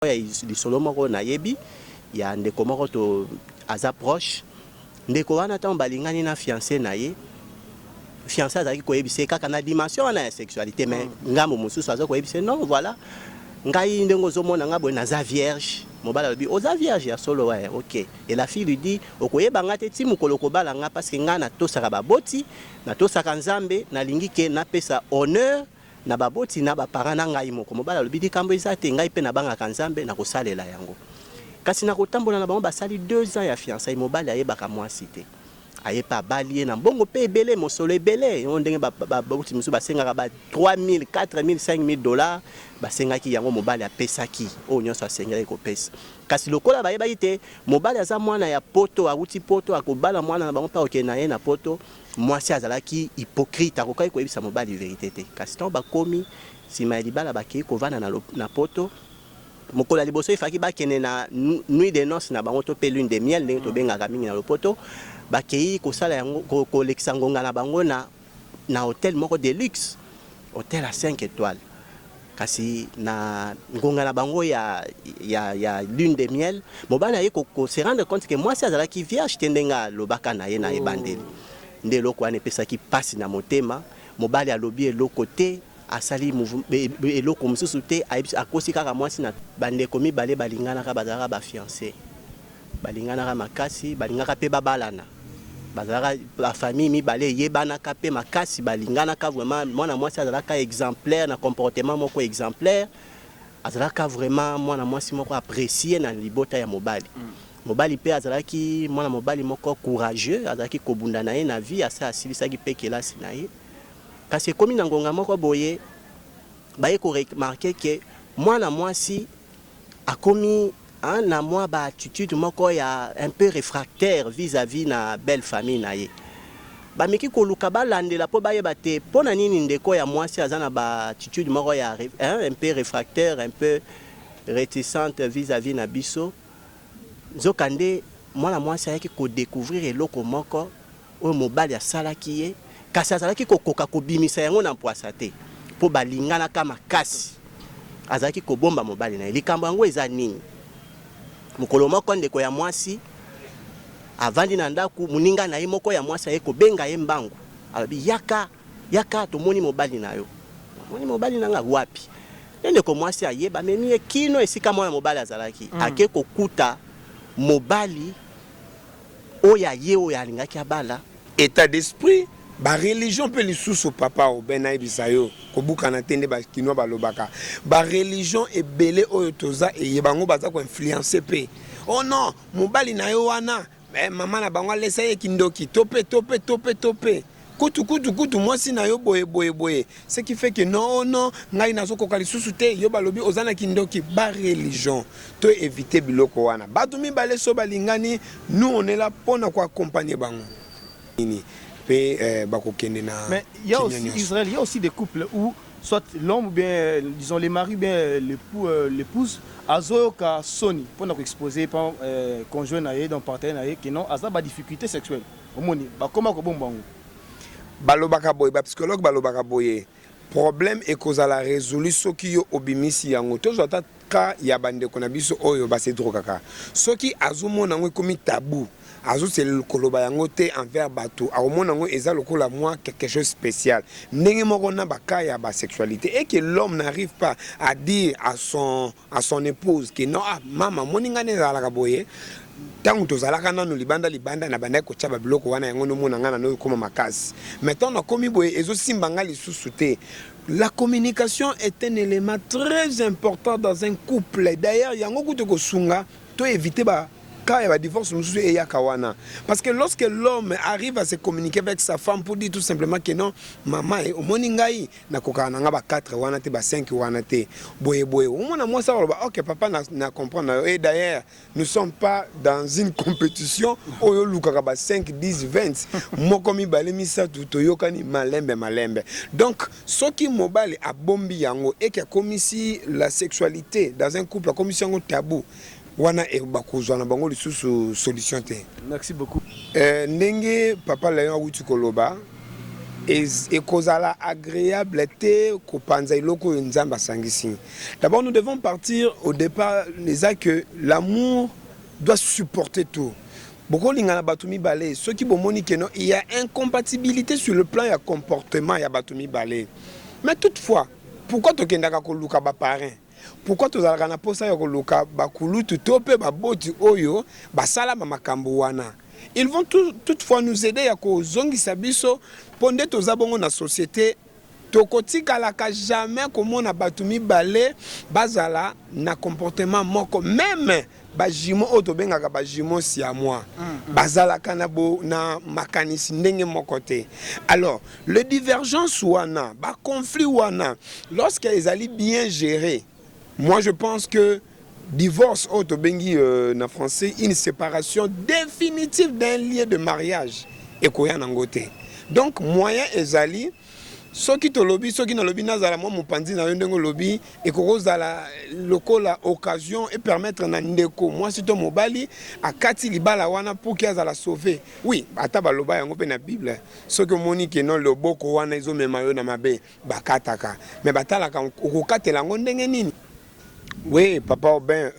ya lisolo moko na yebi ya ndeko moko to aza proche ndeko wana ta balingani na fiancé na ye fiancé azaki koyebisa kaka na dimension wana ya sexualité mais ngambo mosusu aza koyebisa non voilà ngai ndenge ozomona nga boye naza vierge mobala alobi oza vierge ya solo ouais ok et la fille lui dit okoyeba nga te ti mokolo kobala nga parce que nga natosaka baboti natosaka nzambe nalingi ke napesa honneur na baboti na baparent na ngai moko mobala alobi di kambo eza te ngai pe nabangaka nzambe nakosalela yango kasi nakotambola na bango basali 2 ans ya fiançailles mobali ayebaka mwasi te ayepa balie na mbongo pe ebele mosolo ebele ndenge baboti mosusu basengaka ba 3000 4000 5000 dollars basengaki yango mobali apesaki oyo nyonso asengeli kopesa kasi lokola bayebaki te mobali aza mwana ya poto awuti poto akobala mwana na bango mpe okende na ye na poto mwasi azalaki hypocrite akokaki koyebisa mobali vérité te kasi ntango bakomi nsima ya libala bakei kovanda na poto mokolo ya liboso efaki bakende na nuit de noces na bango to mpe lune de miel ndenge tobengaka mingi na lopoto bakei kosala yango kolekisa ngonga na bango na hôtel moko de luxe hôtel à 5 étoiles kasi na ngonga na bango ya lune de miel mobali aye se rendre compte que mwasi azalaki vierge te ndenge alobaka na ye na ebandeli nde eloko wana epesaki mpasi na motema mobali alobi eloko te asali eloko mosusu te akosi kaka mwasi na bandeko mibale balinganaka bazalaka bafiancé balinganaka makasi balingaka mpe babalana bazalaka bafamille mibale eyebanaka mpe makasi balinganaka vraiment mwana mwasi azalaka exemplaire na comportement moko exemplaire azalaka vraiment mwana mwasi moko apprécié na libota ya mobali mobali mpe azalaki mwana mobali moko courageux azalaki kobunda na ye na vie asa asilisaki mpe kelasi na ye kasi ekomi na ngonga moko boye baye koremarke ke mwana mwasi akomi na mwa attitude moko ya un peu réfractaire vis-à-vis na belle famille na ye bameki koluka balandela po bayeba te mpona nini ndeko ya mwasi aza na attitude moko ya un peu réfractaire un peu réticente vis-à-vis na biso nzokande mwana mwasi ayaki kodécouvrir eloko moko oyo mobali asalaki ye kasi azalaki kokoka kobimisa yango na mpwasa te mpo balinganaka makasi azalaki kobomba mobali na ye likambo yango eza nini mokolo moko ndeko ya mwasi avandi na ndako moninga na ye moko ya mwasi aye kobenga ye mbangu alobi yaka tomoni mobali na yo moni mobali na nga wapi ndeko mwasi ayeba amemi ye kino esika mwana mobali azalaki ake kokuta mobali oyo aye oyo alingaki abala état d'esprit ba religion pe lisusu papa o bena ibisayo kobukana tende ba kino balobaka ba religion ebele oyo toza eyebango baza ko influencer pe oh non mobali na yo wana mama na bango lesa ye kindoki tope kutu mwasi na yo boye ce qui fait que non ngai nazo koka lisusu te yo balobi ozana kindoki ba religion to éviter biloko wana batu mibale so balingani nous on est là pour na ko accompagner bango nini. Mais il y a aussi Israël, il y a aussi des couples où soit l'homme ou bien disons les maris bien l'épouse azoka soni pour nous exposer par conjoint naé dans partenaire qui non asa ba difficulté sexuelle omoni ba comment ko bombango balobaka boy ba psychologue balobaka boy problème et cause à la résolution qui yo obimisi yango to ata ka ya bande ko na biso oyo ba se drogaka soki azomona ngo komi tabou azo c'est le koloba yango te envers bato aomona ngo eza lokola moi quelque chose de spécial ndenge moko na baka ya ba sexualité et que l'homme n'arrive pas à dire à son épouse que non mama moninga ne zala ka boye tangu tozalaka nanu libanda na banda ko tshaba biloko wana yango no mona ngana no koma makasi maintenant na komi boye ezo simbanga lisusu te. La communication est un élément très important dans un couple. D'ailleurs, yango kuto ko sunga to éviter ba cas ya divorce mususu e ya kawana parce que lorsque l'homme arrive à se communiquer avec sa femme pour dire tout simplement que non maman e omoni ngai na kokana nga ba 4 wana te ba 5 wana te boye omona moi ça ba OK papa na comprendre et d'ailleurs nous sommes pas dans une compétition oyo lukaka ba 5 10 20 moko mi bale misatu to yokani malembe donc soki mobile a bombi yango et que comme si la sexualité dans un couple comme si yango tabou wana e bakozwana bango lisusu solution te. Merci beaucoup. Ndenge papa la yo wuti koloba ekozala agréable te kopanza iloko nzamba sangisi. D'abord nous devons partir au départ que l'amour doit supporter tout. Beaucoup lingana batumi balé, ceux qui bomoni que non, il y a incompatibilité sur le plan ya comportement ya batumi balé. Mais toutefois, pourquoi to kendaka ko luka ba parrain? Pourquoi to zalaka na posa ya ko luka ba kulutu tope ba boti oyo ba sala makambo wana? Ils vont toutefois nous aider à kozongisa biso ponde tozabongo na société tokotika laka jamais comme on a batumi balé bazala na comportement moko même bajimo oto bengaka bajimo si à moi bazala kanabo na makanisi ndenge mokote. Alors le divergence wana ba conflit wana lorsqu'ils allaient bien gérer, moi je pense que divorce auto bengi na français une séparation définitive d'un lien de mariage et koya nangote. Donc moyen ezali soki to lobby soki na lobby nazala mo mopanzi na yondengo lobby et kokozala lokola occasion et permettre na ndeko moi si to mobali akati libala wana pour qu'il azala sauver. Oui, ata baloba yango pe na Bible. Soki moni ke non loboko wana izo mema yo na mabe bakataka. Mais batala ka okokatela ngo ndenge nini? Oui, papa Aubin,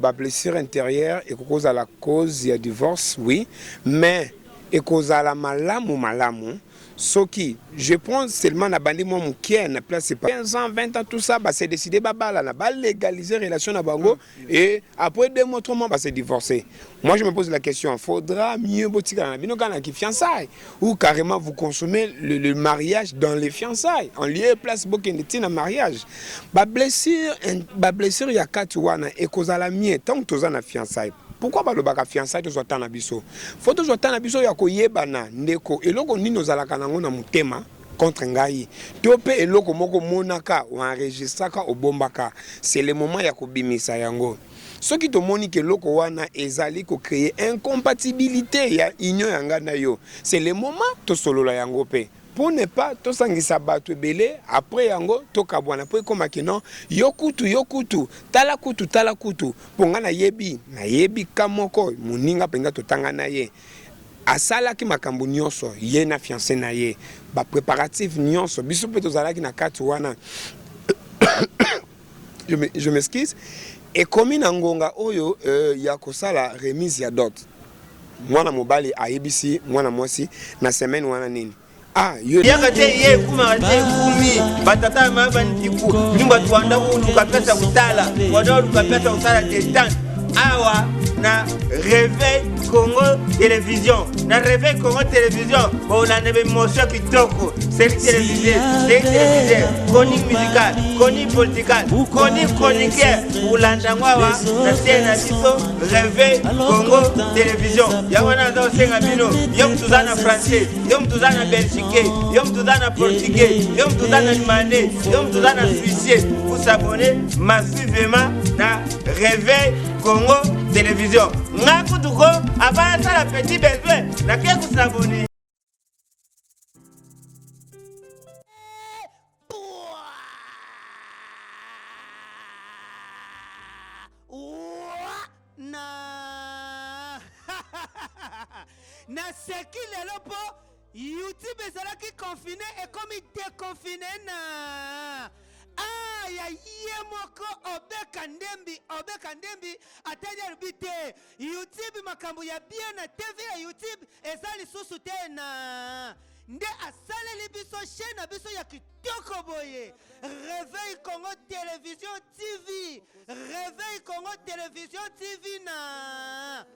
ma blessure intérieure et cause à la cause il y a divorce, oui, mais et cause à la malamu, ce qui, je prends seulement la bandi moi mon cœur na place pas 15 ans, 20 ans tout ça, bah c'est décidé bah légaliser relation na bango et après 2 mois 3 mois bah c'est divorcer. Moi je me pose la question, faudra mieux botika na bino kana ki fiançailles ou carrément vous consommez le mariage dans les fiançailles en lieu place bokendeti na mariage. Ba blessure ya kati wana et cause à la mienne tant que toza na fiançailles. Pourquoi balobaka fiançailles to zota na biso? Faut to zota na biso ya koyebana ndeko eloko nini ozalaka nango na mutema contre ngai. Tope eloko moko monaka ou enregistraka obombaka. C'est le moment ya kobimisa yango. Ce qui te moni que eloko wana ezali ko créer incompatibilité ya union yanga na yo. C'est le moment to solola yango pe. Pour ne pas to sangisa bato belé après yango to kabwana po koma kino yokutu tala kutu ponga na yebi kamoko muninga penga to tanga na ye asala ki makambo nyonso ye na fiancé na ye ba préparatif nyonso biso pe to zalaki na kati wana je m'excuse et comme na ngonga oyo ya kosala remise ya dot mwana mobali ayebisi mwana mwasi na semaine wana nini. Ah, yakate ye kuma te kumi batata mabandiku nimba tuanda uluka pesa kutala wadoluka pesa usala destin awa na Réveil Congo Télévision na Réveil Congo Télévision on a des émotions qui toko série télévisée chronique musicale chronique politique chronique chroniqueur ulandangwa na scène biso Réveil Congo Télévision yawana ndo senga bino yom tuzana français yom tuzana belgique yom tuzana portugais yom tuzana limandais yom tuzana suisse vous s'abonner massivement na Réveil Congo Télévision. Ngakutuko avant ça la petit besoin na qui vous s'abonner. Na seki lelo po YouTube ezalaki confiné et comme déconfiné na ya yemoko obeka ndembi atanya rubite YouTube makambo ya bien na TV ya YouTube ezali susu tena nde asale libiso chaîne biso ya kitoko boye Réveil Congo Télévision TV Réveil Congo Télévision TV na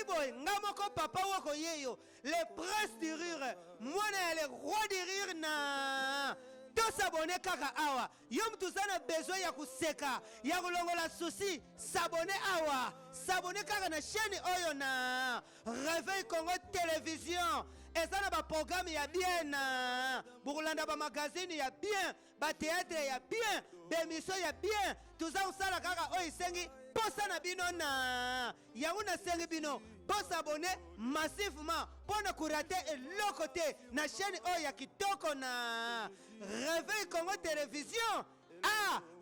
boy ngamoko papa wako yeyo le prince du rire mwana le roi du rire na tous s'abonner kaka awa yom tuzana besoin ya kuseka ya kulongola souci s'abonner awa s'abonner kaka na chaîne oyo na Réveil Congo Télévision ezana ba programme ya bien na bukulanda ba magazine ya bien ba théâtre ya bien ba émission ya bien tuzana usala kaka oyo sengi posa na bino na yango na sengi bino posa abonner massivement pona kurate eloko te na chaîne oyo ya kitoko na Réveil Congo Télévision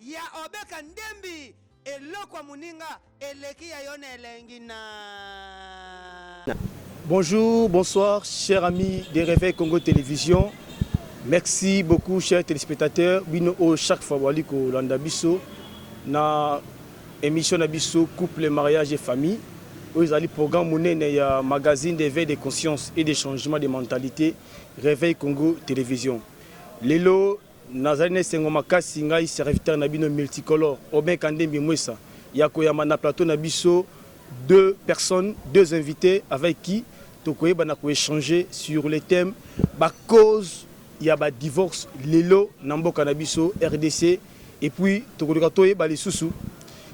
ya obeka ndembi eloko muninga eleki ya yone elengi na. Bonjour, bonsoir, chers amis de Réveil Congo Télévision. Merci beaucoup, chers téléspectateurs. Bino chaque fois wali ko landa biso na émission na biso couple, mariage et famille. Ils allaient programme monnaie ya magazine d'éveil de conscience et de changement de mentalité Réveil Congo Télévision. Lelo nazali sengo makasi ngai serviteur na bino multicolore Obin Kandembi Mwesa ya koyama na plateau na biso deux personnes, deux invités avec qui tokoye bana ko échanger sur les thèmes ba cause ya ba divorce lelo na mboka na biso RDC et puis tokoka toye ba lisusu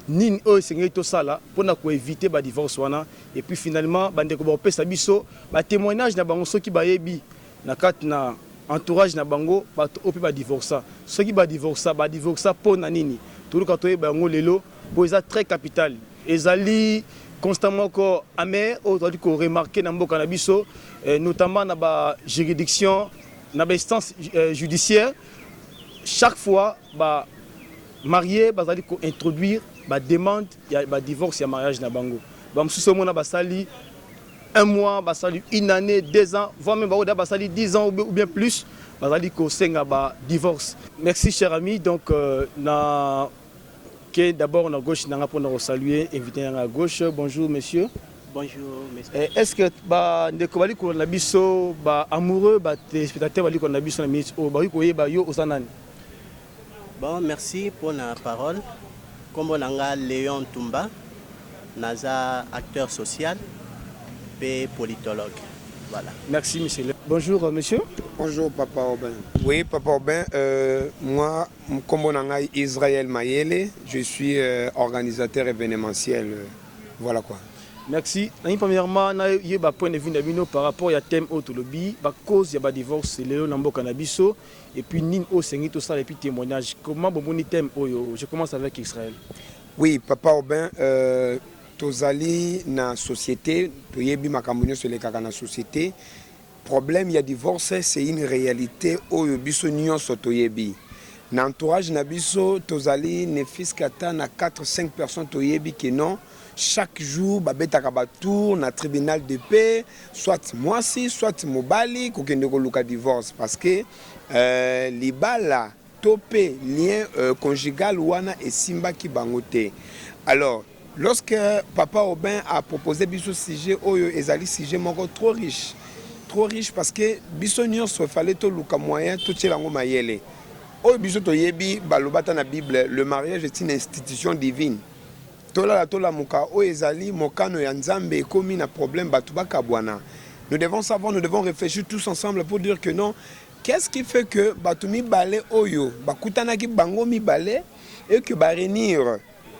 nini o sengi to sala pona ko éviter ba divorce wana et puis finalement bande ko ba pesa biso ba témoignage na bango soki ba yebi na kat na entourage na bango ba opi ba divorça soki ba divorça pona nini tokoka toye bango lelo po eza très capital ezali constamment ko amer autrement ko remarquer na mboka na biso notamment na ba juridiction na ba instance judiciaire chaque fois ba marié bazali ko introduire ba demande ya ba divorce ya mariage na bango ba msuso mona basali un mois basali une année 2 ans voire même ba basali 10 ans ou bien plus bazali ko senga ba divorce. Merci cher ami. Donc na que d'abord on a gauche nanga pour nous saluer invité à gauche. Bonjour monsieur. Bonjour monsieur. Est-ce que ba ndeko bali ko na biso ba amoureux ba téléspectateurs bali ko na biso na minute o ba ko yeba yo osanani? Bon, merci pour la parole. Comme on a Léon Tumba, naza acteur social et politologue. Voilà. Merci monsieur. Bonjour monsieur. Bonjour Papa Aubin. Oui Papa Aubin, moi comme on a Israël Mayele, je suis organisateur événementiel. Voilà quoi. Merci. Premièrement, il y a un point de vue par rapport à thème autolobie, la cause de divorce, c'est Léon Nambo Cannabiso, et puis Nin O Sengi, tout ça, et puis témoignage. Comment vous avez thème? Je commence avec Israël. Oui, Papa Aubin, tozali na société, tu y es bien makambounio sur les caca na société. Problème, il y a divorce, c'est une réalité. Oyo biso nyon sotoyebi. Na entourage na biso, tozali ne fils kata na 4-5 personnes toyebi qui non. Chaque jour, babeta tour na tribunal de paix, soit moi si, soit mobali, kokende ko luka divorce parce que libala topé lien conjugal wana et simba ki bangote. Alors, lorsque Papa Aubin a proposé biso sujet oyo ezali sujet moko trop riche parce que biso nyonso fallait to luka moyen to tielango mayele. Oyo biso to yebi balobata na Bible, le mariage est une institution divine. Tola muka o ezali mokano ya nzambe ekomi na problème batu bakabwana. Nous devons savoir, nous devons réfléchir tous ensemble pour dire que non, qu'est-ce qui fait que batu mibale oyo bakutana ki bango mibale et que ba réunir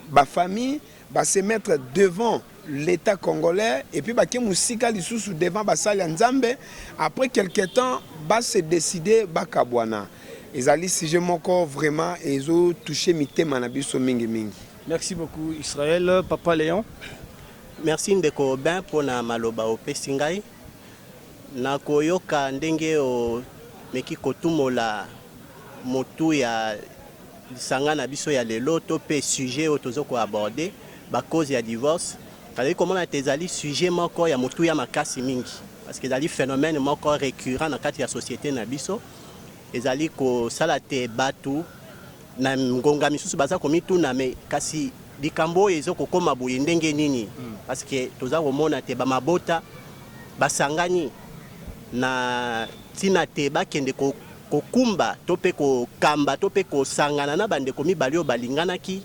ba famille ba se mettre devant l'État congolais et puis ba ke musika lisusu devant ba sali nzambe après quelque temps ba se décider bakabwana. Ezali sujet moko vraiment ezo toucher mitema na biso mingi. Merci beaucoup Israël. Papa Léon. Merci ndeko Obin pour na maloba opesi ngai. Na koyoka ndenge o meki kotumola motu ya lisanga na biso ya lelo to pe sujet o tozo ko aborder ba cause ya divorce. Kali komona tezali sujet moko ya motu ya makasi mingi parce que ezali phénomène moko récurrent na kati ya société na biso. Ezali ko sala te batu na ngonga misusu baza komituna me kasi likambo ezo kokoma boye ndenge nini parce que toza komona te ba mabota basangani na tina te bakende kokumba to pe kokamba to pe kosangana na bande komi balio balinganaki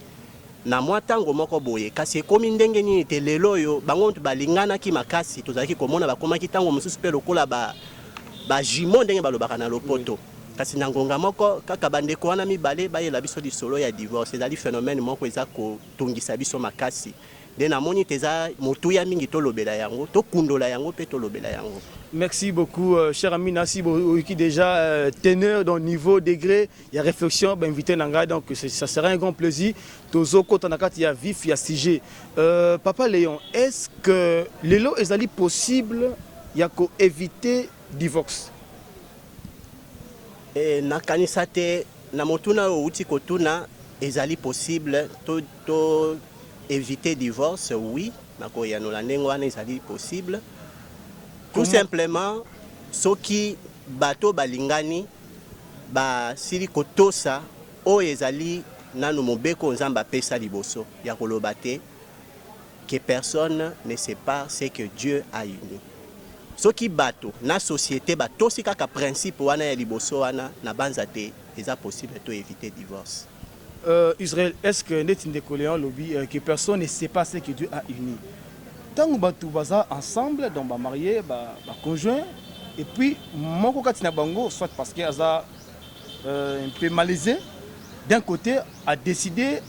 na mwa tango moko boye kasi ekomi ndenge nini te lelo yo bango balinganaki makasi tozalaki komona bakomaki tango mususu pe lokola ba jimo ndenge balobaka na lopoto. Kasi na ngonga moko kaka bandeko wana mibale bayela biso lisolo ya divorce ezali phénomène moko eza ko tungisa biso makasi de na moni teza motu ya mingi to lobela yango to kundola yango pe to lobela yango. Merci beaucoup cher ami Nassi qui déjà teneur dans niveau degré il y a réflexion ben invité nanga donc ça sera un grand plaisir tozo kota na kati ya vif ya sujet. Papa Léon, est-ce que lelo ezali possible ya ko éviter divorce? Na kanisa te na motuna outi kotuna ezali possible to éviter divorce oui nako ya no landengo wana ezali possible tout simplement soki bato balingani ba sili kotosa oyo ezali nanu mobeko nzamba pesa liboso ya koloba te que personne ne sépare ce que Dieu a uni. Soki bato na société batosi kaka principe wana ya liboso wana na banza te eza possible to éviter divorce. Israël, est-ce que net ndécoléant lobby que personne ne sait pas ce que Dieu a uni? Tant que bato baza ensemble donc ba marié ba conjoint et puis moko katina bango soit parce que aza un peu malaisé d'un côté a décidé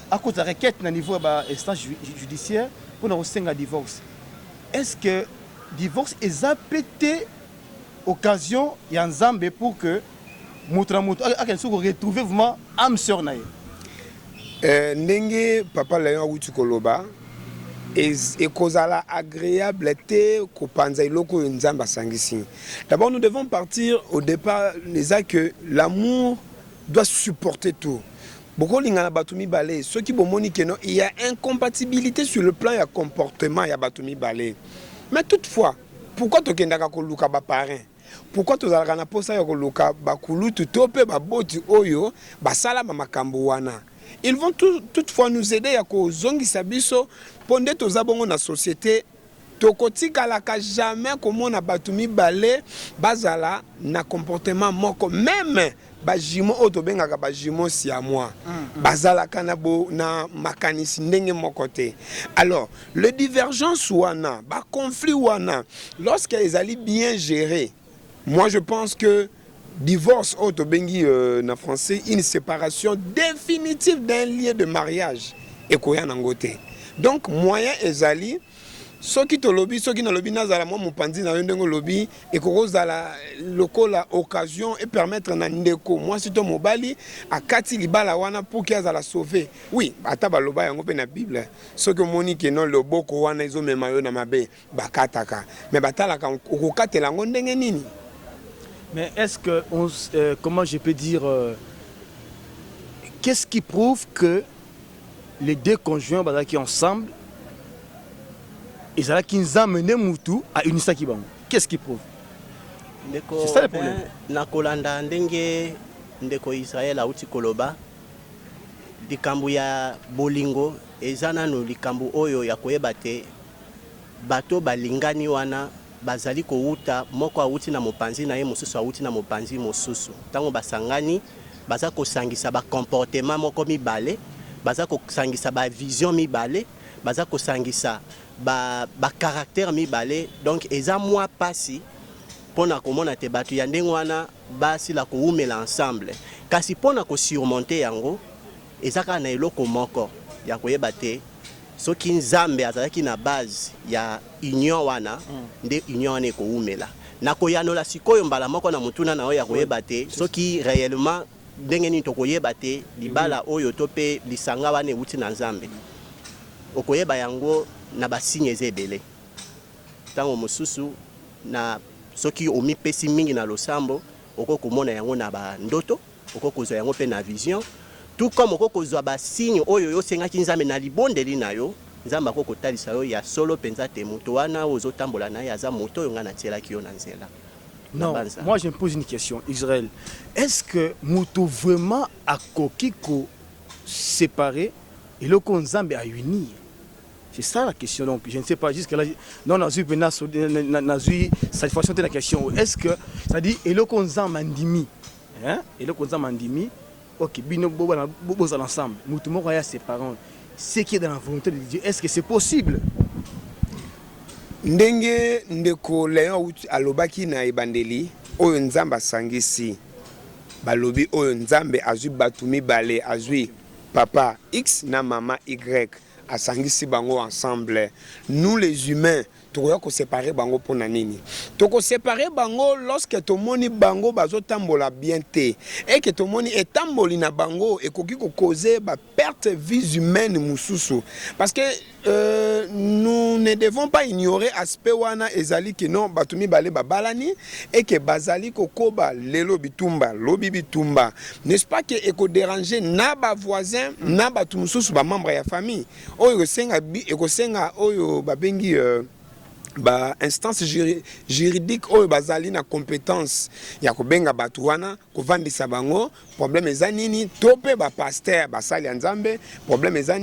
à cause de la requête au niveau de l'instance judiciaire pour nous un divorce. Est-ce que le divorce est pété occasion y a Nzambe pour que Moutramout retrouve vraiment âme sœur naïe? Ndenge papa Léon Wutu Koloba et kozala agréable te kopanza iloko Nzamba sangisi. D'abord nous devons partir au départ que l'amour doit supporter tout. Beaucoup de batumi balé, ceux qui bomoni que non, il y a incompatibilité sur le plan de comportement ya batumi balé. Mais toutefois, pourquoi tu kendaka ko luka ba parrain? Pourquoi tu zalaka na posa ya ko luka ba kulutu tope ba boti oyo ba sala ba makambo wana? Ils vont toutefois nous aider à ko zongisa biso ponde to zabongo na société. Tokotika la ka jamais comme na batumi balé bazala na comportement moko même bajimo oto bengaka bajimo si à moi bazala kanabo na makanisi ndenge mokote. Alors le divergence wana ba conflit wana lorsque les alliés bien gérés, moi je pense que divorce oto bengi na français une séparation définitive d'un lien de mariage et koya nangote. Donc moyen ezali soki to lobby soki na lobby nazala mo mopanzi na ndenge lobby et kozala lokola occasion et permettre na ndeko moi si to mobali akati libala wana pour qu'il azala sauver. Oui, ata baloba yango pe na Bible. Soki moni ke non loboko wana izo mema yo na mabe bakataka. Mais batala ka okokatela ngo ndenge nini? Mais est-ce que comment je peux dire qu'est-ce qui prouve que les deux conjoints qui ensemble ils ont qui nous amené Moutou à une Sakibango. Qu'est-ce qui prouve? C'est ça le problème. Nakolanda ndenge ndeko Israël auti koloba likambu ya bolingo ezana no likambu oyo ya koyeba te bato balingani wana bazali kouta moko auti na mopanzi na ye mosusu auti na mopanzi mosusu tango basangani baza kosangisa ba comportement moko mibale baza kosangisa ba vision mibale baza kosangisa ba caractère mibale donc eza moi pasi pona komona te batu ya ndenge wana basi la koumela ensemble kasi pona ko surmonter yango ezaka na eloko moko ya koyeba te soki Nzambe azalaki na base ya union wana nde union wana koumela na koyanola sikoyo mbala moko na mutuna na oyo ya koyeba te soki réellement ndenge ni to koyeba te libala oyo to pe lisanga wana euti na Nzambe okoyeba yango na basigne ezebele tango mosusu na soki omipesi mingi na losambo okokomona yango na ba ndoto okokozwa yango pe na vision tout comme okokozwa basigne oyo yosengaki Nzambe na libondeli na yo Nzambe akokotalisa yo ya solo penza te moto wana ozotambola na ye aza moto oyo nga na tielaki yo na nzela. Non, moi je me pose une question, Israël. Est-ce que Moutou vraiment a kokiko séparé et le Nzambe a uni? C'est ça la question. Donc, je ne sais pas, jusque-là, non, on a eu satisfaction de la question. Est-ce que, ça dit, et le Konzan Mandimi, hein? Et le Konzan Mandimi, ok, bino bobo à l'ensemble, nous tout le monde a ses parents. Ce qui est dans la volonté de Dieu, est-ce que c'est possible? Ndenge ndeko Léon alobaki na ebandeli, oyo Nzamba sangisi, balobi oyo Nzambe azui batumi bale, azui papa X na mama Y. À sangisi bango ensemble. Nous les humains, tokoya ko séparer bango pour nanini. Toko séparer bango lorsque tomoni bango bazo tambola bien te et que tomoni etamboli na bango et koki ko causer ba perte vie humaine mususu. Parce que nous ne devons pas ignorer aspect wana ezali que non batumi bale babalani et que bazali kokoba lelo bitumba lobi bitumba. N'est-ce pas que eko déranger na ba voisin na batumususu ba membre ya famille. Oyo senga bi eko senga oyo babengi ba instance juridique oyo bazali na compétence ya kobenga batu wana kovandisa bango problème eza nini to pe ba pasteur basali ya nzambe problème eza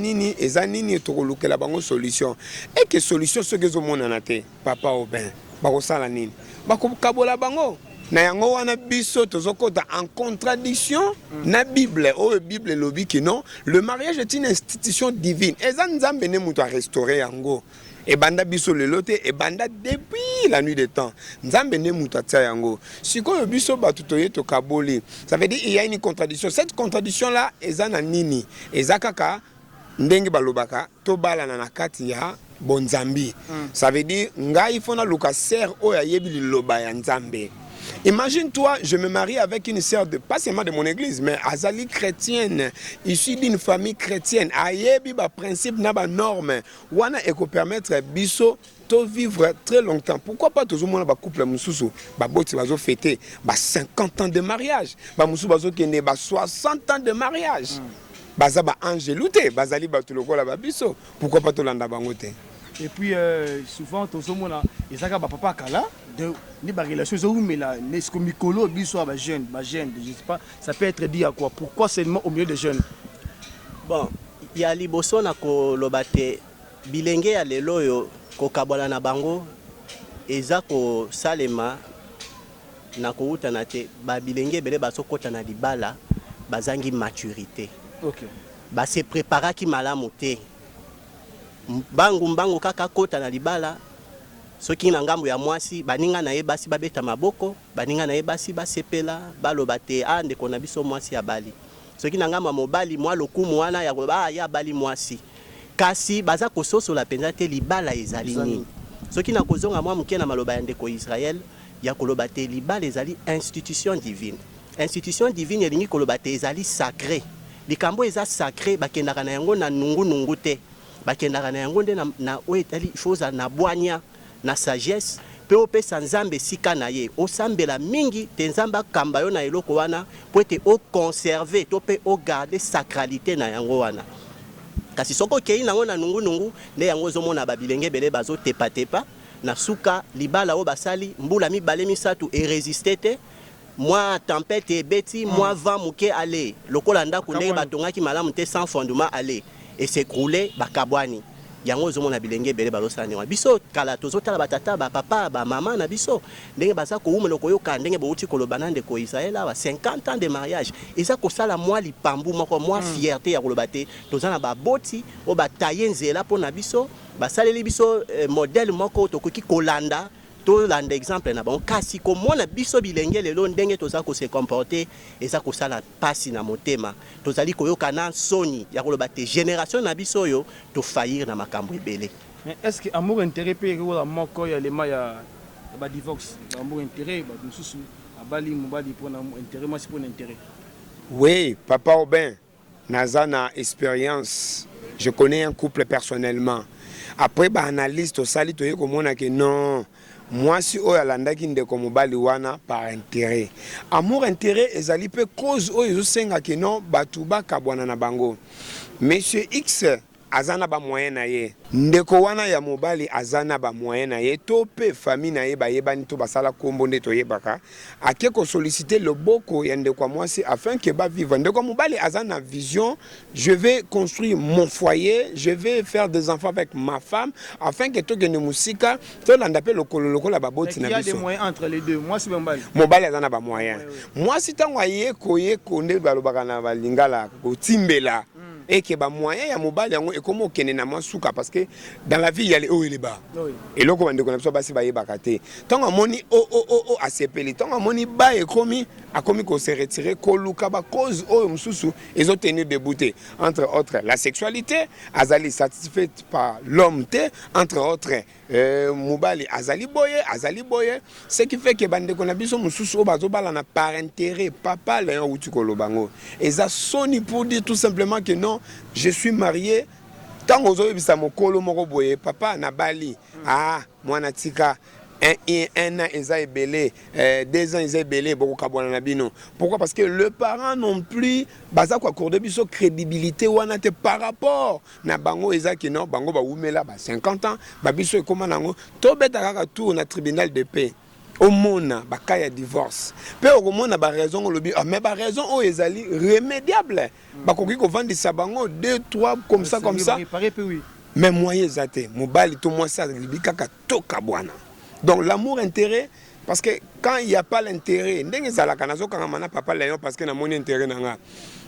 nini tokolukela bango solution et que solution soki ezomonana te papa Aubin bakosala nini bakokabola bango na yango wana biso tozokota en contradiction na Bible oyo Bible lobi ki non le mariage est une institution divine eza nzambe ne mutu a restaurer yango et banda biso le lote et banda depuis la nuit des temps nzambe ne mutatia yango sikoyo biso batu toye to kaboli ça veut dire il y a une contradiction cette contradiction là ezana nini ezakaka ndenge balobaka to bala na kati ya bonzambi ça veut dire ngai fona luka ser o ya yebi liloba ya nzambe. Imagine-toi, je me marie avec une sœur, pas seulement de mon église, mais azali chrétienne, issue d'une famille chrétienne. Ayebi ba principe na ba norme. Wana eko permettre biso to vivre très longtemps. Pourquoi pas toujours mon ba couple mususu, ba boti bazo fêter ba 50 ans de mariage, ba mususu bazo kende ba 60 ans de mariage. Baza ba angelouté, bazali ba to lokola ba biso. Pourquoi pas to landa bango te? Et puis souvent tout le monde ezaka ba papa kala de ni ba relation zo mais là n'est-ce que mikolo biso ba jeune, je sais pas, ça peut être dit à quoi? Pourquoi seulement au milieu des jeunes? Bon, ya liboso na ko lobate bilenge ya lelo yo ko kabola na bango eza ko salema na ko utana te ba bilenge bele baso kota na libala bazangi maturité. OK. Ba se prépara ki malamu te. Mbangu kaka kota na libala soki na ngambo ya mwasi baninga na ye basi babeta maboko baninga na ye basi basepela baloba te ndeko na biso mwasi ya bali soki na ngambo ya mobali mwa lokumu wana ya koba ya bali mwasi kasi baza kososola penza te libala ezali nini soki na kozonga mwa muke na maloba ya ndeko Israël ya koloba te libala ezali institution divine elingi koloba te ezali sacré likambo eza sacré bakendaka na yango na nungu te bakendaka na yango nde na oetali chose na bwanya na sagesse pe opesa nzambe sika na ye osambela mingi te nzambe akamba yo na eloko wana po ete oconserve to pe ogarde sacralité na yango wana kasi soko okei nango na nungu nde yango ozomona babilenge bele bazotepa na suka libala oyo basali mbula mibale misatu erésiste te moi tempête ebeti moi vent muke ale lokola ndako ndenge batongaki malamu te sans fondement ale et s'écrouler bakabwani yango zomona bilenge bele balosani wa biso kala tozotala batata ba papa ba mama na biso ndenge baza ko umelo koyoka ndenge bouti kolobana ndeko Israël wa 50 ans de mariage eza ko sala moi lipambu moko moi fierté ya koloba te tozana ba boti o bataye nzela pona biso basaleli biso modèle moko tokoki kolanda to landa exemple na bon kasi komona biso bilenge lelo ndenge toza ko se comporter eza ko sala pasi na motema tozali koyoka na soni ya koloba te génération na biso yo to faillir na makambo ebele. Mais est-ce que amour intérêt pe ko moko ya lema ya ba divorce amour intérêt ba mususu abali mobali pona intérêt moi c'est pour intérêt? Oui, papa Aubin nazana expérience. Je connais un couple personnellement. Après ba analyste au sali to yeko mona que non moi si oyo alandaki ndeko mobali wana par intérêt amour intérêt ezali pe cause oyo ezosenga ke non batu bakabwana na bango monsieur X azana ba moyen na ye ndeko wana ya mobali azana ba moyen na ye to pe famille na ye bayebani to basala kombo nde toyebaka ake ko solliciter le boko ya ndeko mwasi afin que ba vivre ndeko mobali azana vision je vais construire mon foyer je vais faire des enfants avec ma femme afin que to gene musika to landa pe lokolo la baboti na biso. Il y a des moyens entre les deux moi c'est mobali azana ba moyen moi si tango aye koye konde balobaka na balingala ko timbela et que ba moyen ya mobali yango ekomo kene na masuka parce que dans la vie il y a les hauts et les bas et loko bande ko basi ba yebaka te tango moni asepeli tango moni ba ekomi akomi ko se retirer ko luka ba cause o mususu ezo tenir debout entre autres la sexualité azali satisfaite par l'homme te entre autres mobali azali boye ce qui fait que bande ko na biso mususu o bazo bala na par intérêt papa le uti ko lobango eza soni pour dire tout simplement que non je suis marié tant aux autres bisa mokolo moko boye papa na bali mwana tika un an ils ont belé 2 ans ils ont belé beaucoup kabwana na bino. Pourquoi? Parce que le parent non plus baza ko accorder biso crédibilité wana te par rapport na bango ezaki non bango ba umela ba 50 ans ba biso ekoma nango to beta kaka tour na tribunal de paix au mona ba ka ya divorce pe au mona ba raison lobi mais ba raison o ezali remédiable ba koki ko vandisa bango 2 3 comme ça mais moyen ezate mobali to moi ça libika to kabwana. Donc l'amour intérêt parce que quand il y a pas l'intérêt ndenge zalaka nazo kanga papa Léon parce que na moni intérêt nanga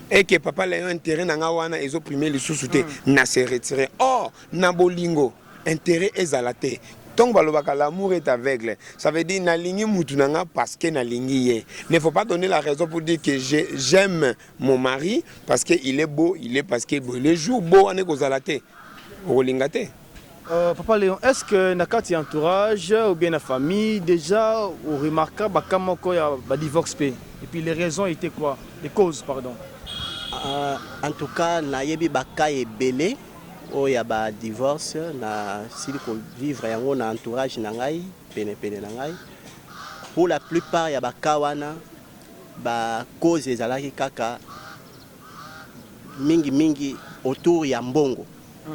et que papa Léon intérêt nanga wana ils ont primé les sous-soutés na se retirer. Or na bolingo intérêt ezalate. Donc l'amour est aveugle. Ça veut dire na lingi mutu nanga parce que na lingi ye. Ne faut pas donner la raison pour dire que j'aime mon mari parce que il est beau, il est parce que beau. Les jours beaux ane kozalate. Olingate. Papa Léon, est-ce que dans le entourage ou bien la famille, déjà, on remarque qu'il y a un divorce? Et puis les raisons étaient quoi? Les causes, pardon. En tout cas, il y a belé où il y a un divorce, si on vivre dans l'entourage, pour la plupart, il y a des causes kaka mingi autour ya mbongo.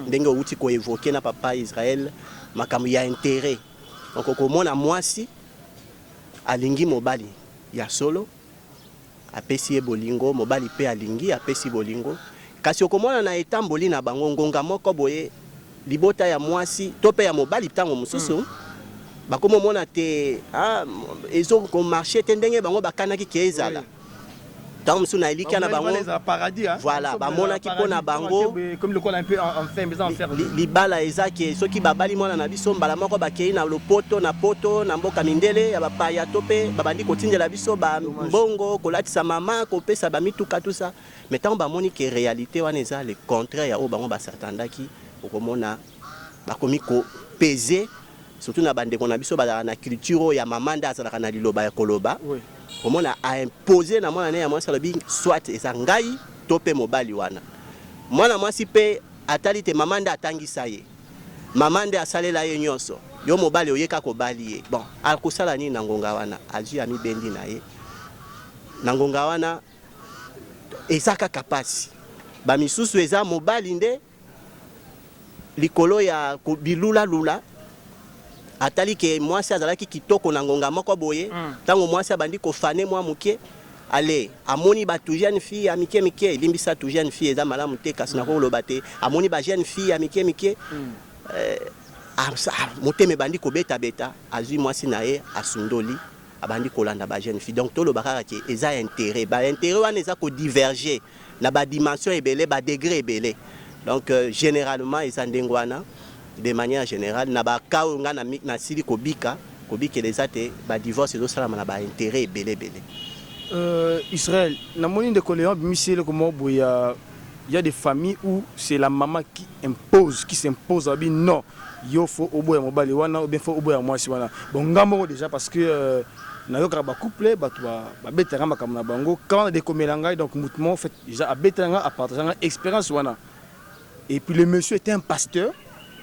Ndenge outi ko évoquer na papa Israël makambo ya intérêt. Donc komona mwasi alingi mobali ya solo apesi bolingo mobali pe alingi apesi bolingo kasi okomona na etamboli na bango ngonga moko boye libota ya mwasi to pe ya mobali tango mususu bakomo mona te ezo ko marché te ndenge bango bakanaki ke ezala. Tant que na elika na bango paradis voilà ba mona ki pona bango comme le col un peu en fer libala ezaki soki babali mona na biso mbala moko bakei na lopoto na poto na mboka mindele ya bapaya tope babandi kotindela biso ba mbongo kolatisa mama kopesa ba mituka tout ça mais tant ba moni que réalité wana eza le contraire ya o bango ba satandaki okomona bakomi ko peser surtout na bande kona biso ba na culture ya mamanda azalaka na liloba ya koloba. Comment on a imposé na mwana ne ya mwasi lobi soit ezangai tope mobali wana mwana mwasi pe atali te mamanda atangisa ye mamanda asalela ye nyonso yo mobali oyeka ko bali ye bon akusala ni na ngonga wana aji ami bendi na ye na ngonga wana ezaka kapasi ba misusu eza mobali nde likolo ya bilula lula atali ke mwasi azalaki kitoko na ngonga moko boye tango mwasi abandi ko fane mwa muke ale amoni ba tout jeune fille amike mike limbisa tout jeune fille eza malamu te kasi na ko lobate amoni ba jeune fille amike mike moteme bandi ko beta azui mwasi na ye asundoli abandi kolanda ba jeune fille donc to lobaka ke eza intérêt ba intérêt wana eza ko diverger na ba dimension ebele ba degré ebele donc généralement eza ndengwana de manière générale na ba kao nga na sili kobika les ate ba divorce do sala na ba intérêt belé. Israël na moni de Léon bimisiele comme boya il y a des familles où c'est la maman qui s'impose abi non yo faut oboya mobali wana ou bien faut oboya mwasi wana bon ngambo déjà parce que na yo ka ba couple ba betanga makam na bango quand on a des komelanga donc mutuellement fait déjà a betanga a partager expérience wana et puis le monsieur était un pasteur.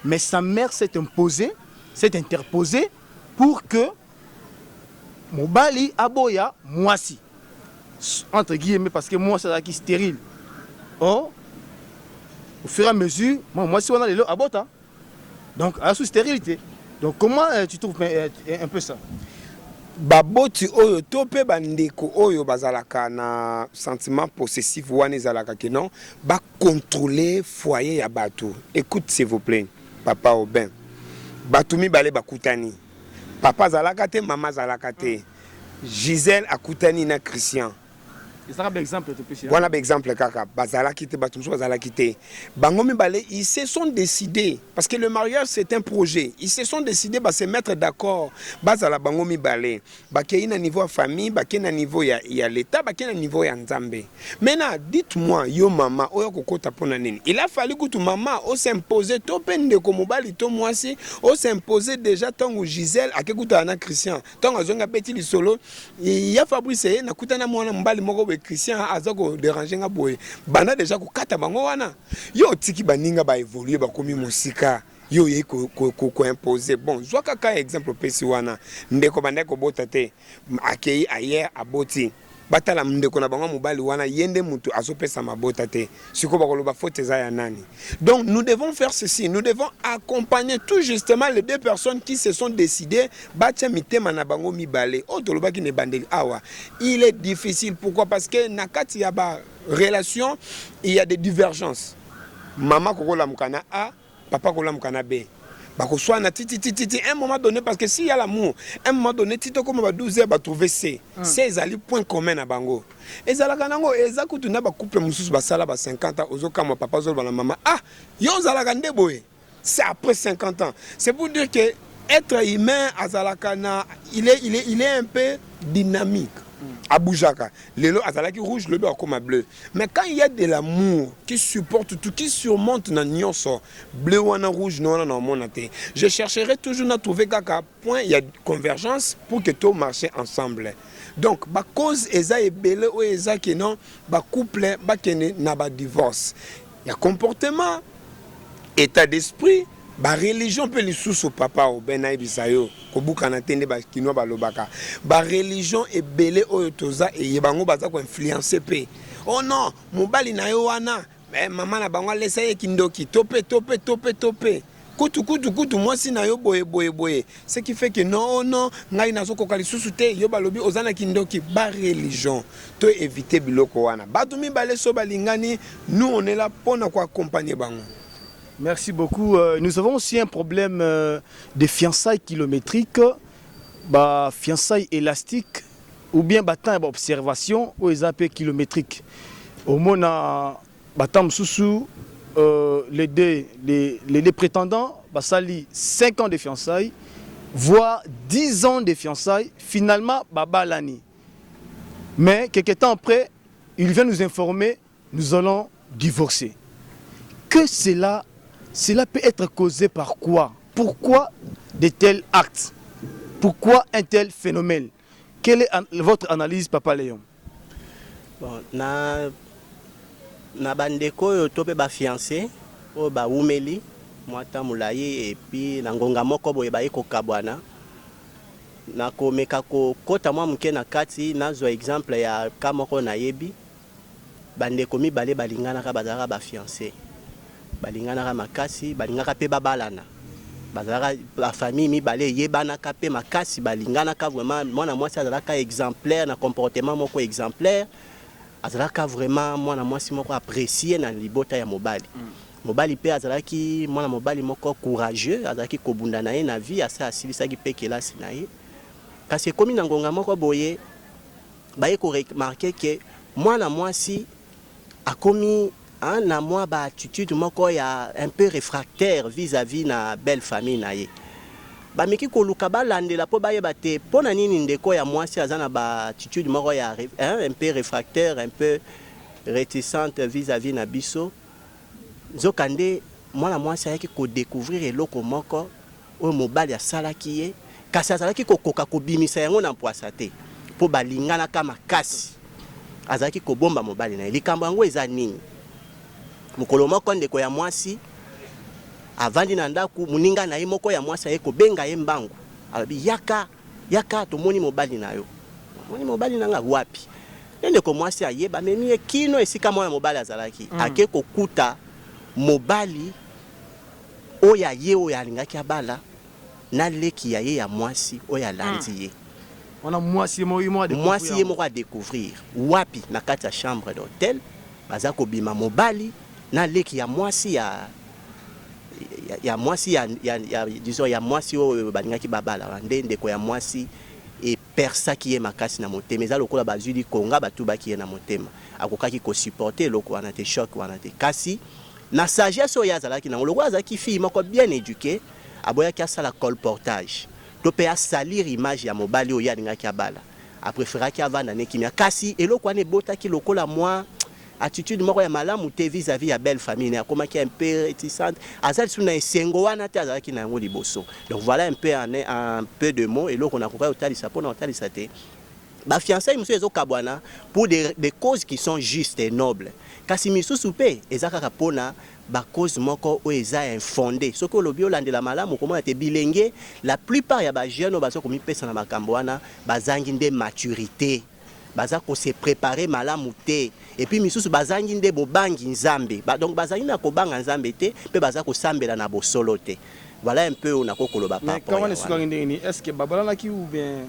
Mais sa mère s'est interposée pour que Mobali aboya mwasi entre guillemets parce que moi c'est qui stérile. Or au fur et à mesure moi si on a les abota donc à sous stérilité. Donc comment tu trouves un peu ça? Baboti oyo tope bandeko oyo bazalaka na sentiment possessif wana ezalaka ke non ba contrôler foyer ya bato. Écoute s'il vous plaît. Papa Aubin Batumi bale bakutani papa zalakate mama zalakate Gisèle akutani na Christian ça un exemple te péché voilà exemple kaka bazalakite batumso bazalakite bangomi bale ils se sont décidés parce que le mariage c'est un projet ils se sont décidés ba se mettre d'accord bazala bangomi bale bakei na niveau ya famille bakei na niveau ya l'état bakei na niveau ya nzambe. Maintenant dites-moi yo mama oyo kokota pona nini il a fallu que tu maman o s'imposer to pende ko mobali to mwasi o s'imposer déjà tango Gisèle akekuta na Christian tango zonga petit li solo ya Fabrice na kutana mwana mbali moko Christian azako déranger nga boye bana déjà ko kata bango wana yo tiki baninga ba évoluer ba komi musika yo ye ko imposer. Bon, zwa kaka exemple pesi wana ndeko bandeko botate akei ayer aboti batala ndeko na bango mobali wana yende mutu azopesa mabota te siko bakoloba faute eza ya nani. Donc nous devons faire ceci, nous devons accompagner tout justement les deux personnes qui se sont décidées batia mitema na bango mibale o toloba ki ne bandeli awa. Il est difficile, pourquoi? Parce que nakati ya ba relation il y a des divergences. Maman kokola mukana A, papa kokola mukana B. Soit na titi un moment donné, parce que s'il y a l'amour, un moment donné tito comme ba 12 heures ba trouver C. C ezali point commun na bango. Ezala kanango ezaku tuna ba couple mususu ba sala ba 50 ans ozo kama papa zo ba maman. Ah, yo zala kande boye. C'est après 50 ans. C'est pour dire que être humain azalakana, il est un peu dynamique. À Boujaka, l'élo azalaki rouge, le comme bleu. Mais quand il y a de l'amour qui supporte tout, qui surmonte na nyonso, bleu ou rouge, non, je chercherai toujours à trouver quelques point il y a convergence pour que tout marche ensemble. Donc, ba cause eza ebele ou eza que non, ba couple ba kene na ba divorce. Il y a comportement, état d'esprit. Ba religion peut les sous papa au benaï bisayo ko bukana tende ba kino ba lobaka ba religion e belé oyo toza e yebango baza ko influencer pe oh non mobali na yo wana mais maman na bango laissa ye kindoki tope kutu moi si na yo boye ce qui fait que non ngai na soko kali susu te yo balobi ozana kindoki ba religion to éviter biloko wana batumi bale so balingani nous on est là pour na ko accompagner bango. Merci beaucoup. Nous avons aussi un problème de fiançailles kilométriques, fiançailles élastiques ou bien temps d'observation ou les appels kilométriques. Au moins, les deux prétendants, sali 5 ans de fiançailles, voire 10 ans de fiançailles, finalement, babalani. Mais quelques temps après, il vient nous informer, nous allons divorcer. Que cela peut être causé par quoi? Pourquoi de tels actes? Pourquoi un tel phénomène? Quelle est votre analyse, Papa Léon? Bon, na bandeko yo tope ba fiancé o ba umeli mwata mulayi et puis na ngonga moko boye ba iko kabwana na komeka ko kota mwa muke na kati nazwa exemple ya kamoko na yebi bandeko mibale balingana ka bazala ba fiancé balingana makasi balingaka pe babalana bazala la famille mibale yebana ka pe makasi balingana ka vraiment mwana mwasi azalaka exemplaire na comportement moko exemplaire azalaka vraiment mwana mwasi moko apprécié na libota ya mobali mobali pe azalaki mwana mobali moko courageux azalaki kobunda na ye na vie asa asilisaki pe kelasi na ye kasi komi na ngonga moko boye baye ko remarquer que mwana mwasi akomi na moi ba attitude moko ya un peu réfractaire vis-à-vis na belle famille na ye ba meki ko luka ba landela po ba yeba te pona nini ndeko ya mwasi azana ba attitude moko ya un peu réfractaire un peu réticente vis-à-vis na biso nzokande mwana mwasi ayaki ko découvrir eloko moko o mobali ya salaki ye kasi azalaki kokoka kobimisa yango na mpwasa te po balingana kama kasi azalaki kobomba mobali na ye likambo yango eza nini mukolo moko ndeko ya mwasi avandi na ndaku muninga na ye moko ya mwasi ye kobenga ye mbangu alobi yaka tomoni mobali na yo moni mobali nanga wapi ndeko mwasi ayeba memi ye kino esika mwana mobali azalaki ake kokuta mobali oya ye oya alingaki abala na leki ya ye ya mwasi oya landi ye on a mwasi ye moko a découvrir wapi na kati ya chambre d'hôtel baza kobima mobali na leki ya mwasi ya mwasi ya disons ya mwasi oyo balingaki babala ndeko ya mwasi et persaki ye makasi na motema eza lokola bazuli konga batubaki ye na motema akokaki ko supporter loko wana te choc wana te kasi na sagesse oyo azalaki na lokola azalaki fille moko bien éduquée aboyaki asala colportage to pe asalir image ya mobali oyo alingaki abala apréféraki avanda ne kimia kasi eloko wana ebotaki lokola moi attitude moko ya malamu te vis-à-vis ya belle famille na komaki un peu réticente azali suna esengo wana te azalaki na yango liboso donc voilà un peu de mots et loko na koka otalisa pona otalisa te ba fiançailles monsieur ezokabwana pour des causes qui sont justes et nobles. Kasi misusu pe ezaka pona ba cause moko o eza infondé. Soko lobi olandela malamu komona te bilenge, la plupart ya ba jeunes bazo komi pesa na makambo wana bazangi nde maturité. Baza ko se préparer malamu te. Et puis misusu bazangi nde bobangi nzambe. Donc bazangi na kobanga nzambe te, pe baza ko sambela na bosolo te. Voilà un peu on a kokoloba par rapport. Mais comment est-ce que babalana ki ou bien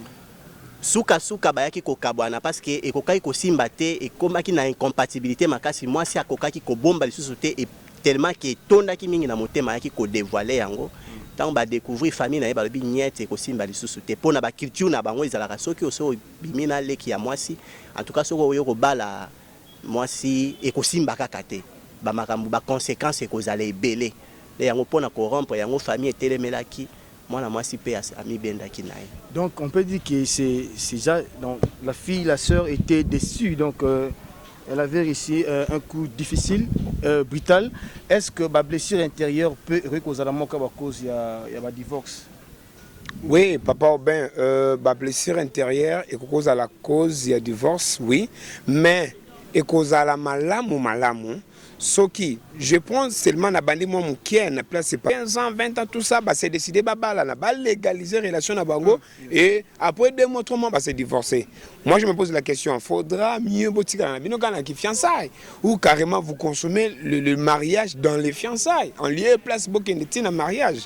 suka bayaki kokabwana parce que ekokaki kosimba te ekomaki na incompatibilité makasi mwasi akokaki kobomba lisusu te et tellement que tondaki mingi na motema yaki ko dévoiler yango tant ba découvrir famille na ye balobi nyete kosimba lisusu te pona ba culture na bango ezalaka soki oso bimina leki ya mwasi en tout cas soko oyo kobala mwasi ekosimba kaka te ba makambo ba conséquences ekozala ebele yango pona corrompre yango famille etelemelaki. Donc on peut dire que c'est déjà donc la fille, la sœur était déçue, donc elle avait réussi un coup difficile, brutal. Est-ce que la blessure intérieure peut causer la mort à cause il y a un divorce? Oui, papa Aubin, la blessure intérieure est cause à la cause il y a divorce, oui, mais est cause à la malamu. Ce qui, je prends seulement la bande moi mon cœur na place pas 15 ans 20 ans tout ça bah c'est décidé bah légaliser relation na bango et après 2 mois 3 mois bah c'est divorcer. Moi je me pose la question, faudra mieux botika na bino kana ki fiançailles ou carrément vous consommez le mariage dans les fiançailles en lieu place bokendeti na mariage.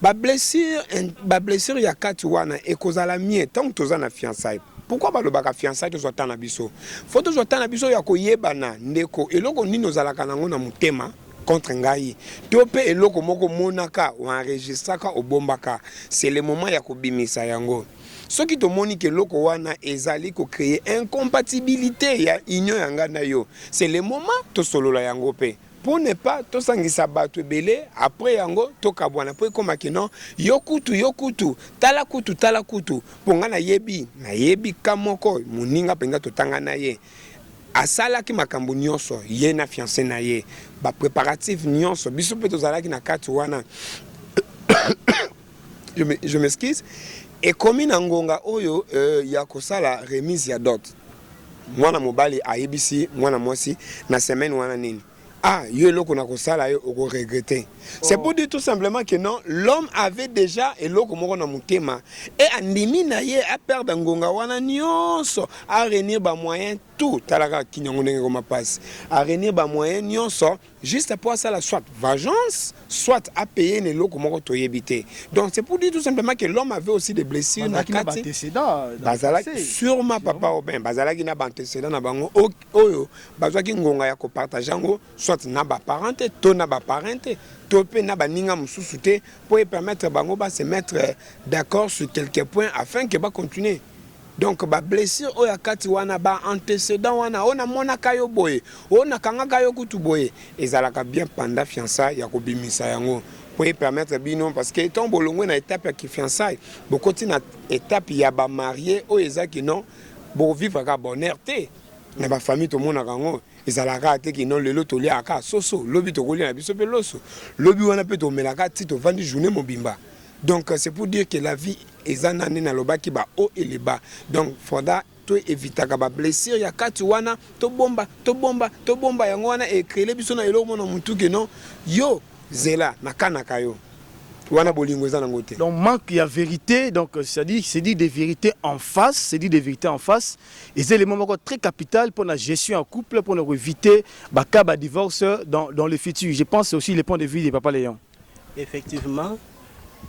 Ba blessure ya kati wana e cause la mie tant que toza na fiançailles. Pourquoi balobaka fiançailles to zota na biso? Faut to zota na biso ya koyebana ndeko eloko nini ozalaka nango na mutema contre ngai. To pe eloko moko monaka ou enregistraka obombaka. C'est le moment ya kobimisa yango. Soki to moni ke eloko wana ezali ko créer incompatibilité ya union yanga na yo. C'est le moment to solola yango pe. Pour ne pas to sangisa bato belé après yango to kabwana po koma kino yokutu tala kutu ponga na yebi kamoko muninga penga to tanga na ye asala ki makambo nyonso ye na fiancé na ye ba préparatif nyonso biso pe to zalaki na kati wana je m'excuse et comme na ngonga oyo ya kosala remise ya dot mwana mobali ayebisi mwana mwasi na semaine wana nini. Ah, yo loko na kosala yo oko regretter. C'est pour dire tout simplement que non, l'homme avait déjà eloko moko na mutema et andimi na ye a perdre ngonga wana nyonso a renir ba moyen tout talaka kinyango ndenge ko passe. A renir ba moyen nyonso juste pour ça la soit vengeance, soit à payer ne loko moko to yebité. Donc c'est pour dire tout simplement que l'homme avait aussi des blessures na kati. Sûrement papa Aubin, bazala ki na antécédent na bango oyo bazwa ki ngonga ya ko partager ngo soit na ba parenté to na ba parenté topé na ba ninga mususu te pour permettre bango ba se mettre d'accord sur quelques points afin que ba continuer. Donc ba blessure oya kati wana ba antécédent wana ona mona kayo boye ona kanga kayo kutu boye ezalaka bien pendant fiançailles ya ko bimisa yango pour permettre bino parce que ton bolongo na étape ya fiançailles beaucoup na étape ya ba marié o ezaki non bo vivre ka bonheur te na ba famille to mona kango ezalaka te ki non lelo to liaka soso lobi to kolia na biso pe loso lobi wana pe to melaka ti to vandi journée mobimba. Donc c'est pour dire que la vie ezanane na lobaki ba haut et le bas. Donc faudra to éviter ka ba blessure ya kati wana to bomba yango wana e créer biso na eloko mona mutu ke non yo zela na kanaka yo. Donc manque il y a vérité, donc c'est dit des vérités en face, et c'est l'élément très capital pour la gestion en couple, pour éviter le divorce dans le futur. Je pense que c'est aussi le point de vue de Papa Léon. Effectivement,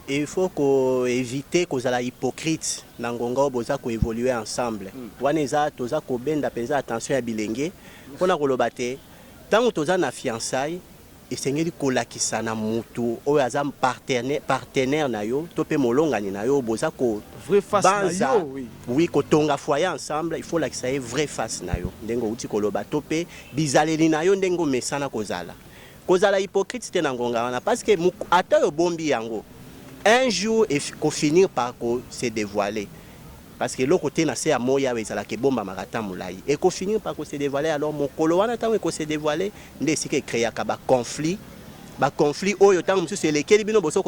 il faut éviter que les hypocrites n'angonga boza ko évoluer ensemble. Waneza toza ko benda penza attention ya bilenge, pona ko lobate, tant toza na fiançailles et sengeli kolakisa na mutu oyo azam partenaire na yo to pe molongani na yo boza ko vrai face na yo oui ko tonga foyer ensemble il faut lakisa ye vrai face na yo ndengo uti koloba to pe bizaleli na yo ndengo mesana kozala hypocrite te na ngonga wana parce que ata yo bombi yango un jour il faut finir par se dévoiler. Parce que l'autre côté, c'est à Moya, c'est la bomba marata moulaï. Et qu'on finit par se dévoiler, alors mon coloana, tant qu'on se dévoiler, c'est qu'il crée un conflit. Un conflit, oh, tant que c'est lesquels ils ont besoin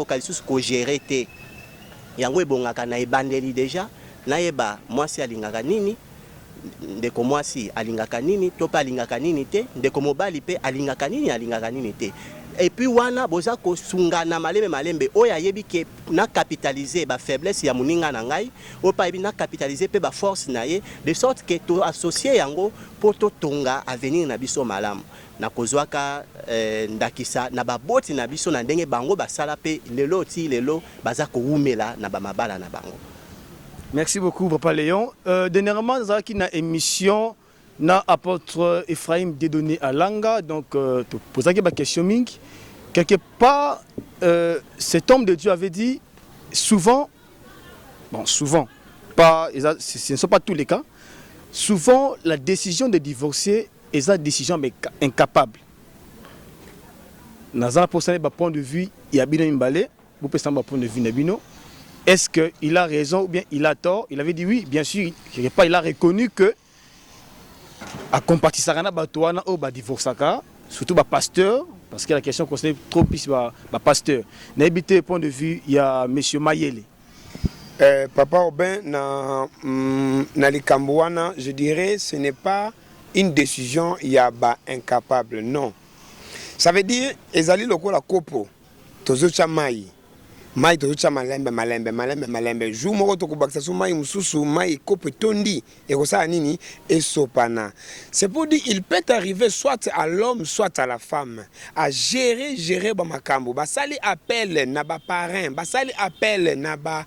gérer. Il y a un bon à na bandeli déjà. Na yeba, moi c'est à l'ingara nini. ndeko mwasi alingaka nini to pe alingaka nini te, ndeko mobali pe alingaka nini te. Et puis wana boza ko sungana malembe oyo ayebi ke na capitaliser ba faiblesse ya muninga na ngai o pa ebi na capitaliser pe ba force na ye de sorte que to associer yango pour to tonga avenir na biso malamu na kozwaka ndakisa na baboti na biso na ndenge bango basala pe lelo ti lelo baza ko umela na ba mabala na bango. Merci beaucoup Papa Léon. Dernièrement dans une émission na apôtre Ephraim Dédonné Alanga, donc poser une question mingi. Quelque part, cet homme de Dieu avait dit souvent, pas, ce ne sont pas tous les cas, souvent la décision de divorcer est une décision incapable. Dans un point de vue, il y a bien un balai, vous pouvez savoir point de vue Nabino. Est-ce qu'il a raison ou bien il a tort? Il avait dit oui, bien sûr, quelque part il a reconnu que à compatir sarana batoana au ba divorçaka surtout ba pasteur parce que la question concerne trop plus ba pasteur n'habité point de vue il y a monsieur Mayele Papa Aubin na likambouana je dirais ce n'est pas une décision il y a ba incapable non ça veut dire ezali lokola kopo tozo chamai mai tozo malembe jour moko to kubakisa so mai mususu mai kopo tondi et kosa nini et sopana. C'est pour dire il peut arriver soit à l'homme soit à la femme à gérer ba makambo basali appel na ba parrain basali appel na ba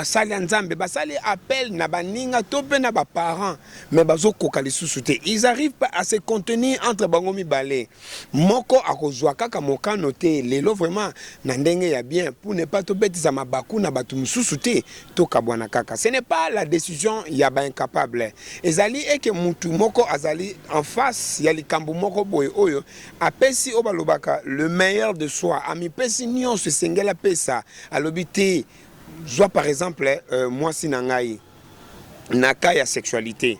sali nzambe basali appel na ba ninga tope na ba parents mais bazo koka lisusu te ils arrivent pas à se contenir entre bango mibale moko akozwa kaka mokano te lelo vraiment na ndenge ya bien pour ne pas ce n'est pas la décision yaba incapable. Ezali et que mutu moko azali en face yali kambu moko boy oyo apesi obalobaka le meilleur de soi ami pesi nyon se sengela pesa alobité soit par exemple moi sinangai naka ya sexualité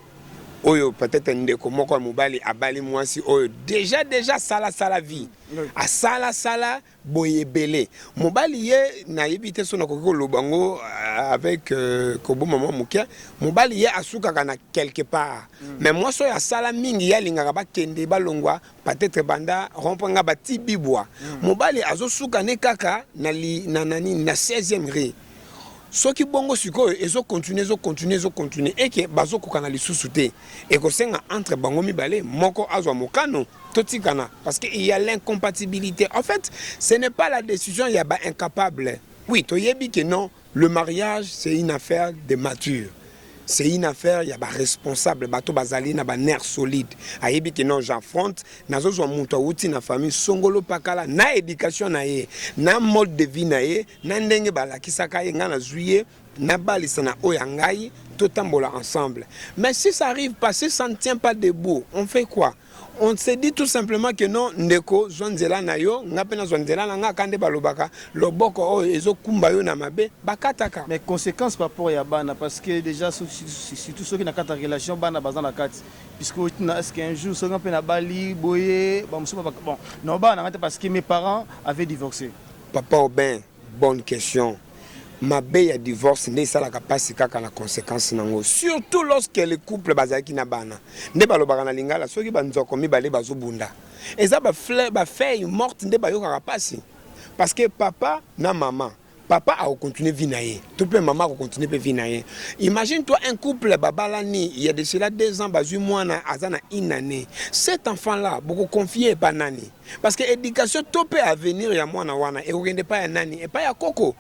oyo peut-être ndeko moko mobali abali mwasi oyo déjà sala vie a sala boyebele mobali ye na yebite sona kokiko lobango avec kobo maman mukia mobali ye asuka kana quelque part mais moi so ya sala mingi ya lingaka ba kende balongwa peut-être banda rompanga ba tibibwa mobali azosuka ne kaka na nani na 16e rue. Ce qui bongo sikoyo ezo continuer et que bazo kokana lisusu te et ko senga entre bango mibale moko azwa mokano totikana parce que il y a l'incompatibilité. En fait, ce n'est pas la décision il y a ba incapable. Oui, to yebi que non, le mariage c'est une affaire de mature. C'est une affaire, il y a des responsables, bateau bazali na ba nerf solide. Ayebi que non j'affronte, nazo zo muto wuti na famille songolo pakala na éducation na ye, na mode de vie na ye, na ndenge balakisaka ye ngana zuye, na balisana oyangai, totambola ensemble. Mais si ça arrive pas, si ça ne tient pas debout, on fait quoi? On se dit tout simplement que non, ndeko zonzela na yo, ngapena zonzela na nga kande balobaka, loboko o ezo kumba yo na mabe, bakataka. Mais conséquence par rapport à bana parce que déjà surtout ceux qui na kata relation bana bazan la kati puisque est-ce qu'un jour ceux qui na bali boyé, bon non bana parce que mes parents avaient divorcé. Papa Aubin, bonne question. Ma belle divorce n'est pas la capacité qu'à la conséquence nango surtout lorsque le couple bazaki na bana ne balobaka na lingala soki banzoko mibale bazobunda eza ba fleur ba feuille morte nde bayoka pasi parce que papa na maman papa a continué vie na ye tout peut maman a continué vie na ye. Imagine toi un couple babalani il y a de cela 2 ans bazu mwana azana une année cet enfant là beaucoup confié pas nani parce que éducation tout peut avenir ya mwana wana et okende pas ya nani et pas ya koko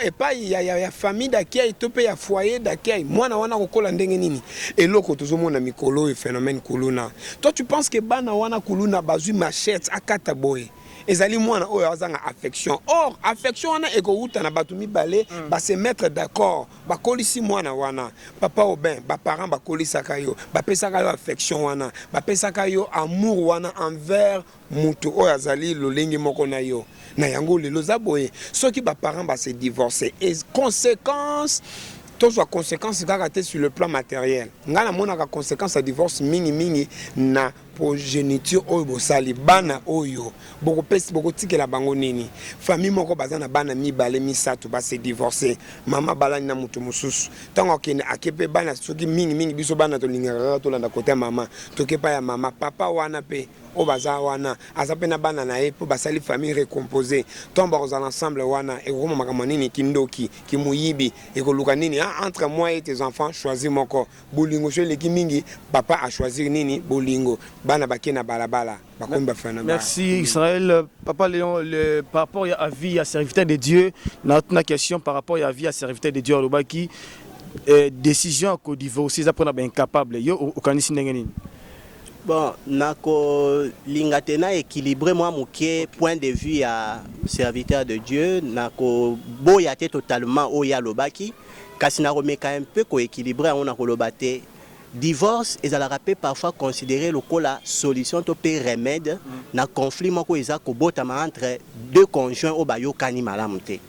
et pas il y a famille d'accueil to pe ya foyer d'accueil mwana wana kokola ndenge nini eloko tozomona mikolo et phénomène kuluna toi tu penses que bana wana kuluna bazui machette akata boy ezali mwana oyo azanga affection or affection wana ekouta na batu mibale ba se mettre d'accord ba kolisi mwana wana papa Aubin ba parents ba kolisaka yo ba pesaka yo affection wana ba pesaka yo amour wana envers mutu oyo azali lolengi moko na yo na yango lelo zaboye ceux qui ba parents ba se divorcer et conséquence tous les conséquences sur le plan matériel. Ngana mona ka conséquence à divorce mingi na progéniture oyo bosali bana oyo boko tikela bango nini famille moko baza na bana mibale misato ba se divorcer mama balani na mutu mususu tango akende akepe bana soki mingi biso bana to lingaka to landa kote mama tokepa ya mama papa wana pe o baza wana azape na bana na ye po basali famille recomposée tomba aux ensemble wana et roma makambo nini kindoki kimuyibi et koluka nini entre moi et tes enfants choisis moko bolingo chez les mingi papa a choisi nini bolingo bana bakena balabala bakomba fana. Merci Israël. Papa Léon, par rapport à vie à serviteur de Dieu, notre question par rapport à vie à serviteur de Dieu au Lobaki, décision à divorcer ça pour incapable yo au kanisi ndengeni. Bon, nako lingatena équilibré moi moké point de vue à serviteur de Dieu, nako boyate totalement oya lobaki, kasi na remeka un peu ko équilibré on a kolobate. Divorce et à la rappel parfois considéré le la solution to pe remède na conflit moko eza ko botama entre deux conjoints au bayo kani malamuté.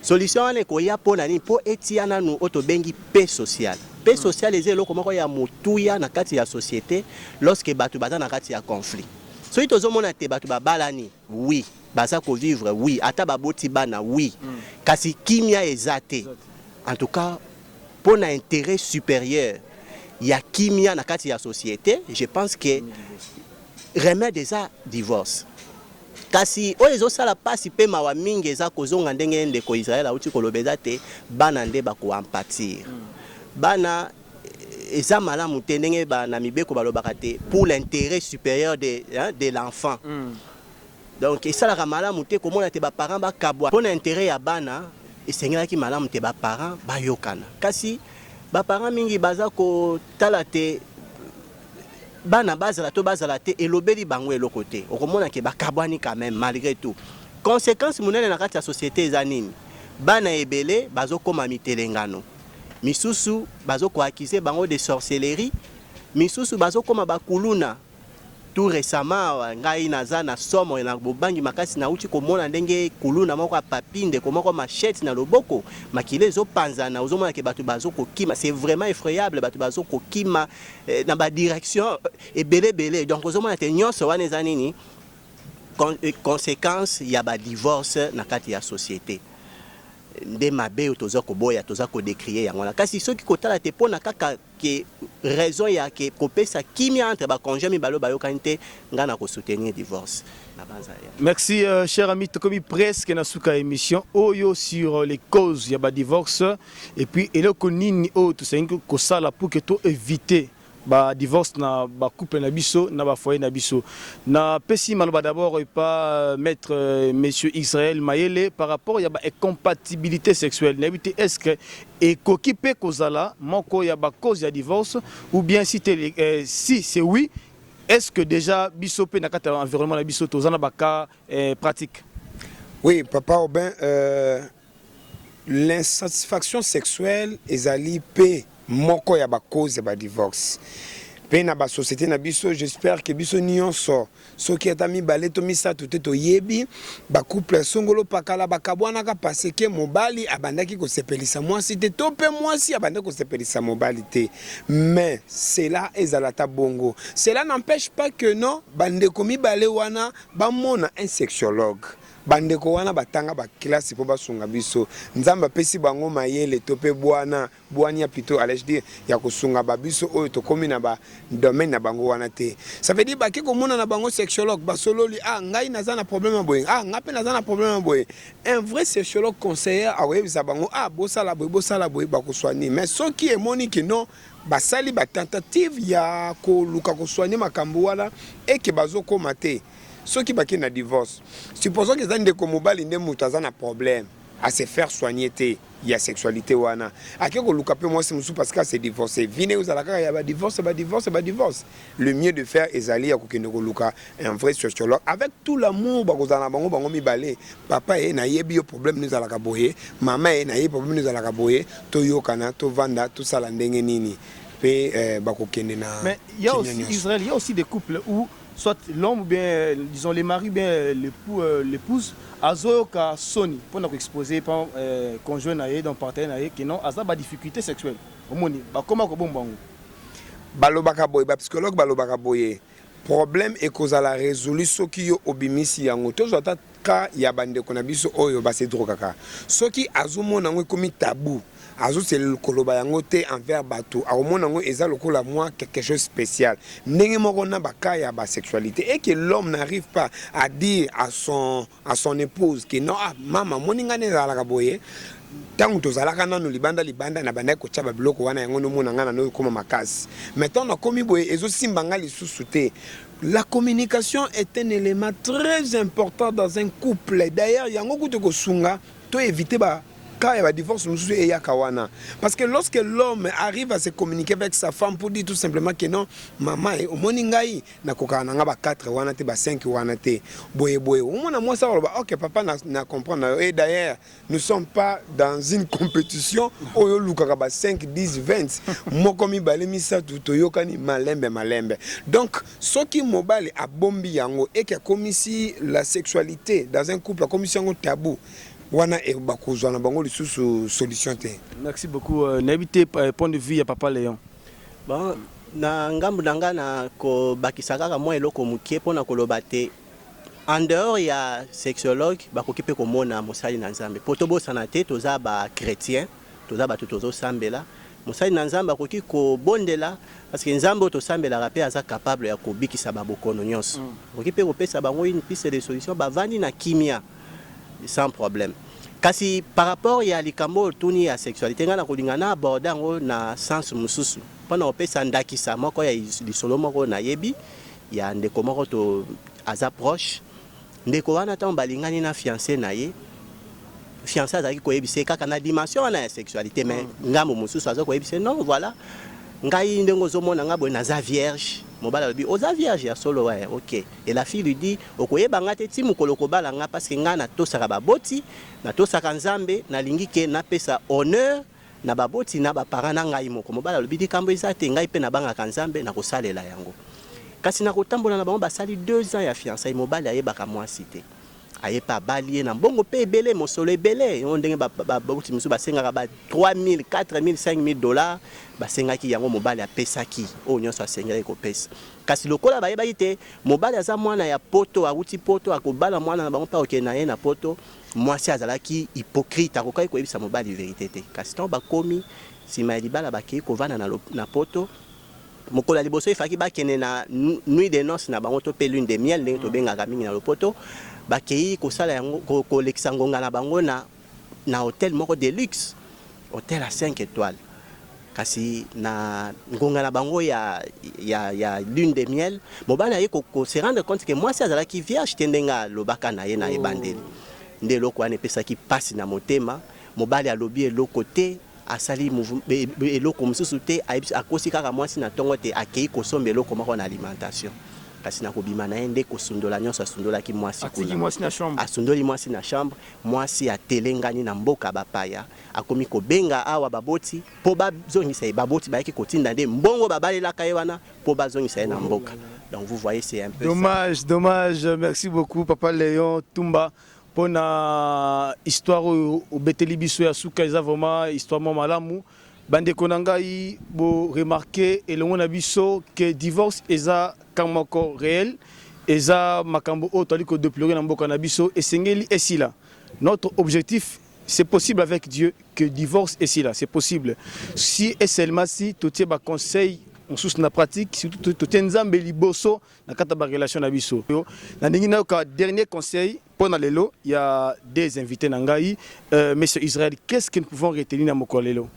Solution ane ko ya po nani po etiana nu oto bengi paix sociale. Paix sociale ezé loko moko ya mutuya na kati ya société lorsque batu baza na kati ya conflit. So itozo mona te batu babalani oui, baza ko vivre oui, ata baboti bana oui. Kasi kimia ezate. En tout cas pour un intérêt supérieur il y a kimia na kati ya société, je pense que remède eza divorce. Kasi oyezo sala pasi pe mawa mingi eza kozonga ndenge ndeko Israël auti kolobeza te bana nde bako empathir. Bana eza malamu te ndenge bana mibeko balobaka te pour l'intérêt supérieur de l'enfant. Donc ça la malamu te komona te ba parents ba kabwa pour l'intérêt ya bana esengelaki malamu te ba parents ba yokana. Kasi ba parents mingi baza ko talate bana bazala to bazala te elobeli bango eloko te okomona ke bakabwani quand même malgré tout conséquence munene na kati ya société ezanini bana ebele bazokoma mitelengano misusu bazoko accuser bango de sorcellerie misusu bazokoma bakuluna tout récemment ngai naza na somo na bobangi makasi na uti komona ndenge kuluna moko a papinde komoko machette na loboko makile zo panzana ozomona ke batu bazoko kima c'est vraiment effroyable batu bazoko kima na ba direction ebele donc ozomona te nyonso wana ezanini conséquence ya ba divorce na kati ya société nde mabe toza ko boya toza ko décrier yango na kasi soki kotala te pona kaka ke raison ya ke kopesa kimia entre ba conjoint mi balo bayo kanite ngana ko soutenir divorce na banza ya. Merci cher ami tokomi presque na suka émission oyo sur les causes ya ba divorce et puis eloko nini o to sengi ko sala pour que to éviter ba divorce na ba couple na biso na ba foyer na biso na pesi maloba d'abord et pas maître monsieur Israël Mayele par rapport ya ba incompatibilité sexuelle n'habité est-ce que et kokipe kozala moko ya ba cause ya divorce ou bien si c'est oui est-ce que déjà biso pe na kata environnement na biso tozana ba cas pratique. Oui papa Aubin l'insatisfaction sexuelle ezali pe moko ya ba cause ba divorce pe na ba société na biso j'espère que biso nyonso soki atami baleto misato te to yebi ba couple songolo pakala bakabwana ka parce que mobali abandaki ko sepelisa mwasi te to pe mwasi abandaki ko sepelisa mobali te mais cela ezalata bongo cela n'empêche pas que non bandeko mibale wana ba mona un sexologue bandeko wana batanga ba classe po basunga biso nzamba pesi bango mayele to pe bwana ya plutôt allais dire ya kosunga ba biso oyo to komi na ba domaine na bango wana te ça veut dire ba ke ko mona na bango sexologue ba sololi ngai naza na problème boye ngape naza na problème boye un vrai sexologue conseiller awebisa bango bosala boye ba ko soigner mais soki emoni que non basali ba tentative ya ko luka ko soigner makambo wana et que bazokoma te ceux qui bakent na divorce, supposons que les gens mobile ne mutuazana na problème à se faire soigner té il y a sexualité wana. A que luka pe moi c'est parce que c'est divorcé. Vine vous alaka ya ba divorce. Le mieux de faire ezali ya kokende ko luka un vrai sociologue avec tout l'amour bakozana bango mibale. Papa e na yebi yo problème nous alaka boye, maman e na yebi problème nous alaka boye, to yokana to vanda to sala ndenge nini. Pe bakokende na. Mais il y a aussi Israël, il y a aussi des couples où soit l'homme ou bien, disons les maris, bien l'épouse, azoka soni pour nous exposer par conjoint naé dans partenaire qui non azaba difficulté sexuelle. Omoni, ba comment ko bombango. Balobaka boy, ba psychologue balobaka boye. problème ekozala résolu soki yo obimisi yango tozwa ata ka ya bandeko na biso oyo basedro kaka soki azomona yango ekomi tabou azosele koloba yango te envers bato aomona yango eza lokola moi quelque chose spécial ndenge moko na baka ya basexualité et que l'homme n'arrive pas à dire à son épouse que non mama moninga nezalaka boye tangu tozalaka nano libanda na banda kotia babiloko wana yango nomona ngana no koma makasi maintenant na komi boye ezosimba nga lisusu te. La communication est un élément très important dans un couple. D'ailleurs, yango kuto ko sunga to éviter ba quand il y a un divorce, parce que lorsque l'homme arrive à se communiquer avec sa femme pour dire tout simplement que non, maman, au moningai, na kokananga ba 4 wanate ba 5 wanate, boye boye. Au moins moi ça va OK papa na comprendre. Et d'ailleurs, nous sommes pas dans une compétition où yo lukaka ba 5 10 20. Moi comme balemi ça tout yokani malembe. Donc ce qui mobile a bombi yango et que comme ici la sexualité dans un couple comme ici un tabou. Solution. Merci beaucoup. N'habitez pas point de vue ya papa Léon. Bon, na ngambu nanga na ko bakisaka ka mo eloko mukie pona koloba te. En dehors ya sexologue bakoki pe komona mosali na Nzambe. Potobo sanate toza ba chrétien, toza ba tozo sambela. Mosali na Nzambe akoki ko bondela parce que Nzambe to sambela rapé aza capable ya ko bikisa ba bokono nyonso. Oki pe kopesa bango une piste de solution ba vandi na kimia. Sans problème. Kasi par rapport à likambo tuni ya sexualité ngana kolingana aborder ngo na sens mususu. Pona opesa ndakisa moko ya lisolo moko na yebi ya ndeko moko to aza proche. Ndeko wana ta balingani na fiancé na ye. Fiancé azaki ko yebise kaka na dimension na sexualité mais ngambo mususu azako yebise non voilà. Ngai ndengo zomona ngabo na za vierge. Mobala lui oza vierge ya solo ouais OK et la fille lui dit okoyeba ngate ti mukolo kobala nga parce que nga na tosaka baboti na tosaka Nzambe na lingi ke na pesa honneur na baboti na ba parents na ngai moko mobala lui dit kambo ezate ngai pe na banga Nzambe na kosalela yango kasi na kotambola na bango basali 2 ans ya fiançailles mobala yebaka mwasi te ayepa balie na mbongo pe ebele mosolo ebele on ndenge baboti musu basengaka ba 3000 4000 5000 dollars basengaki yango mobali apesaki o nyonso asengeli kopesa kasi lokola bayebaki te mobali aza mwana ya poto awuti poto akobala mwana na bango pa okena ye na poto mwasi azalaki hypocrite akokai koyebisa mobali vérité te kasi tant bakomi sima ya libala bakei kovanda na poto mokola liboso ifaki bakene na nuit de noces na bango to pe lune de miel ndenge tobengaka mingi na lopoto bakei kosala yango kolekisa ngonga na bango na hôtel moko de luxe hôtel à 5 étoiles kasi na ngonga na bango ya lune de miel mobali aye ko se rendre compte que moi si azalaki vierge tendenga lobaka na ye na ebandeli nde loko ane pesaki pasi na motema mobali alobi eloko te asali eloko mususu te akosi kaka mwasi na tongo te akei kosomba eloko moko na alimentation kasi na kobima na ye nde kosundola nyonso asundolaki mwasi kuna asundoli mwasi na chambre mwasi atelengani na mboka bapaya akomi kobenga awa baboti po bazongisa ye baboti bayaki kotinda nde mbongo babalelaka ye wana po bazongisa ye na mboka donc vous voyez c'est un peu dommage merci beaucoup papa Léon Tumba pour na histoire au beteli biso ya suka eza vraiment histoire malamu bande konangai bo remarquer et le on a biso que divorce eza kamoko réel eza makambo o tali ko déplorer na mboka na biso et sengeli esila notre objectif c'est possible avec Dieu que divorce esila c'est possible si et seulement si tout ba conseil on sous na pratique surtout tout Nzambe liboso na kata ba relation na biso na ndingi na ka dernier conseil pour na lelo il y a des invités na ngai monsieur Israël qu'est-ce que nous pouvons retenir na mokolelo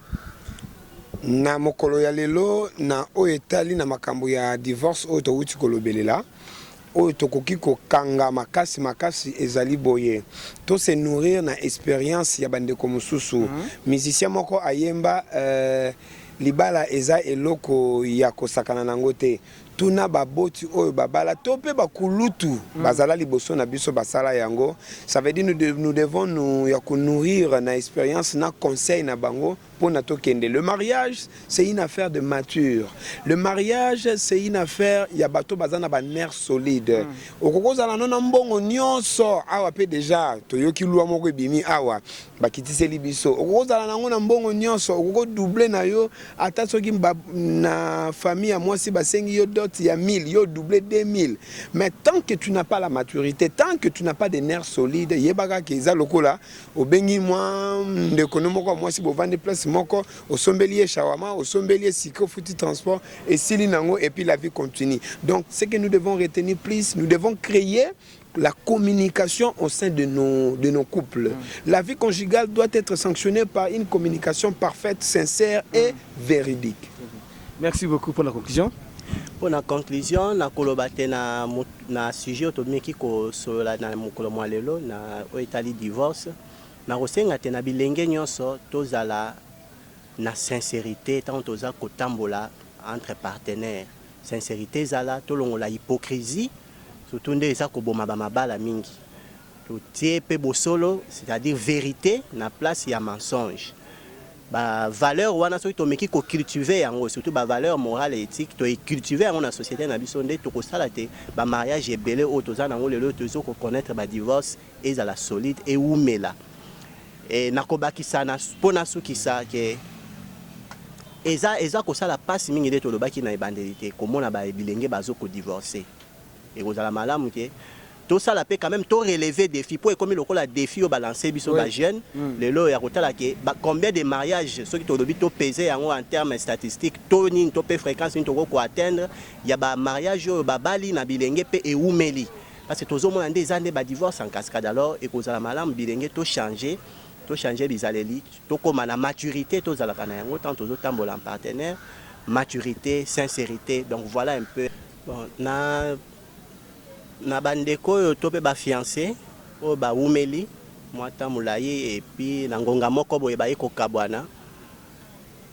na mokolo ya lelo na oyo etali na makambo ya divorce oyo towuti kolobelela oyo tokoki kokanga makasi ezali boye to se nourrir na expérience ya bandeko mosusu musicien moko ayemba libala eza eloko ya kosakana nango te tuna baboti oyo babala to pe bakulutu bazala liboso na biso basala yango ça veut dire nous devons nous ya ko nourrir na expérience na conseil na bango pour na tokende. Le mariage c'est une affaire de mature. Le mariage c'est une affaire ya bato bazana ba nerf solide. Okokozala nona mbongo nyonso awa pe déjà toyoki lwa moko ebimi awa bakitise libiso okokozala nango na mbongo nyonso okoko doubler na yo ata soki na famille ya mwasi basengi yo dot, il y a 1000, yo doublé 2000. Mais tant que tu n'as pas la maturité, tant que tu n'as pas des nerfs solides, yebaka keza lokola, au bengi moi, de konomoko, moi si vous vendez place, moko, au sombelier shawama, au sombelier siko, fouti transport, et silinango, et puis la vie continue. Donc, ce que nous devons retenir plus, nous devons créer la communication au sein de nos couples. La vie conjugale doit être sanctionnée par une communication parfaite, sincère et véridique. Merci beaucoup pour la conclusion. Pour la conclusion, na kolobate na sujet otomiki ko sola na mukolo mwalelo na oitali divorce na rosenga te na bilenge nyonso tozala na sincérité tant toza kotambola entre partenaires. Sincérité zala tolongola hypocrisie surtout nde eza koboma ba mabala mingi. Totie pe bosolo, c'est-à-dire vérité na place ya mensonge. Ba valeur wana soki tomeki ko cultiver yango surtout ba valeur morale et éthique to cultiver yango na société na biso nde to kosala te ba mariage ebele o toza nango lelo tozo ko connaître ba divorce ezala solide et umela et nakobakisa na pona sukisa ke eza kosala pasi mingi nde tolobaki na ebandelité komona ba bilenge bazo ko divorcer et kozala malamu ke tout ça la paix quand même tout relever défi pour comme le la défi au balancer biso ba jeune le lo ya kotala ke combien de mariages ceux qui to lobi to peser en termes statistiques to ni to pe fréquence ni to ko atteindre ya ba mariage ba bali na bilenge pe e umeli parce que tozo mona nde zande ba divorce en cascade alors et kozala malamu bilenge to changer bizaleli to koma na maturité to zala kana yango tant tozo tambola en partenaire maturité sincérité donc voilà un peu bon na bandeko oyo to pe ba fiancé o ba umeli mwata mulayi et puis na ngonga moko boye ba ekokabwana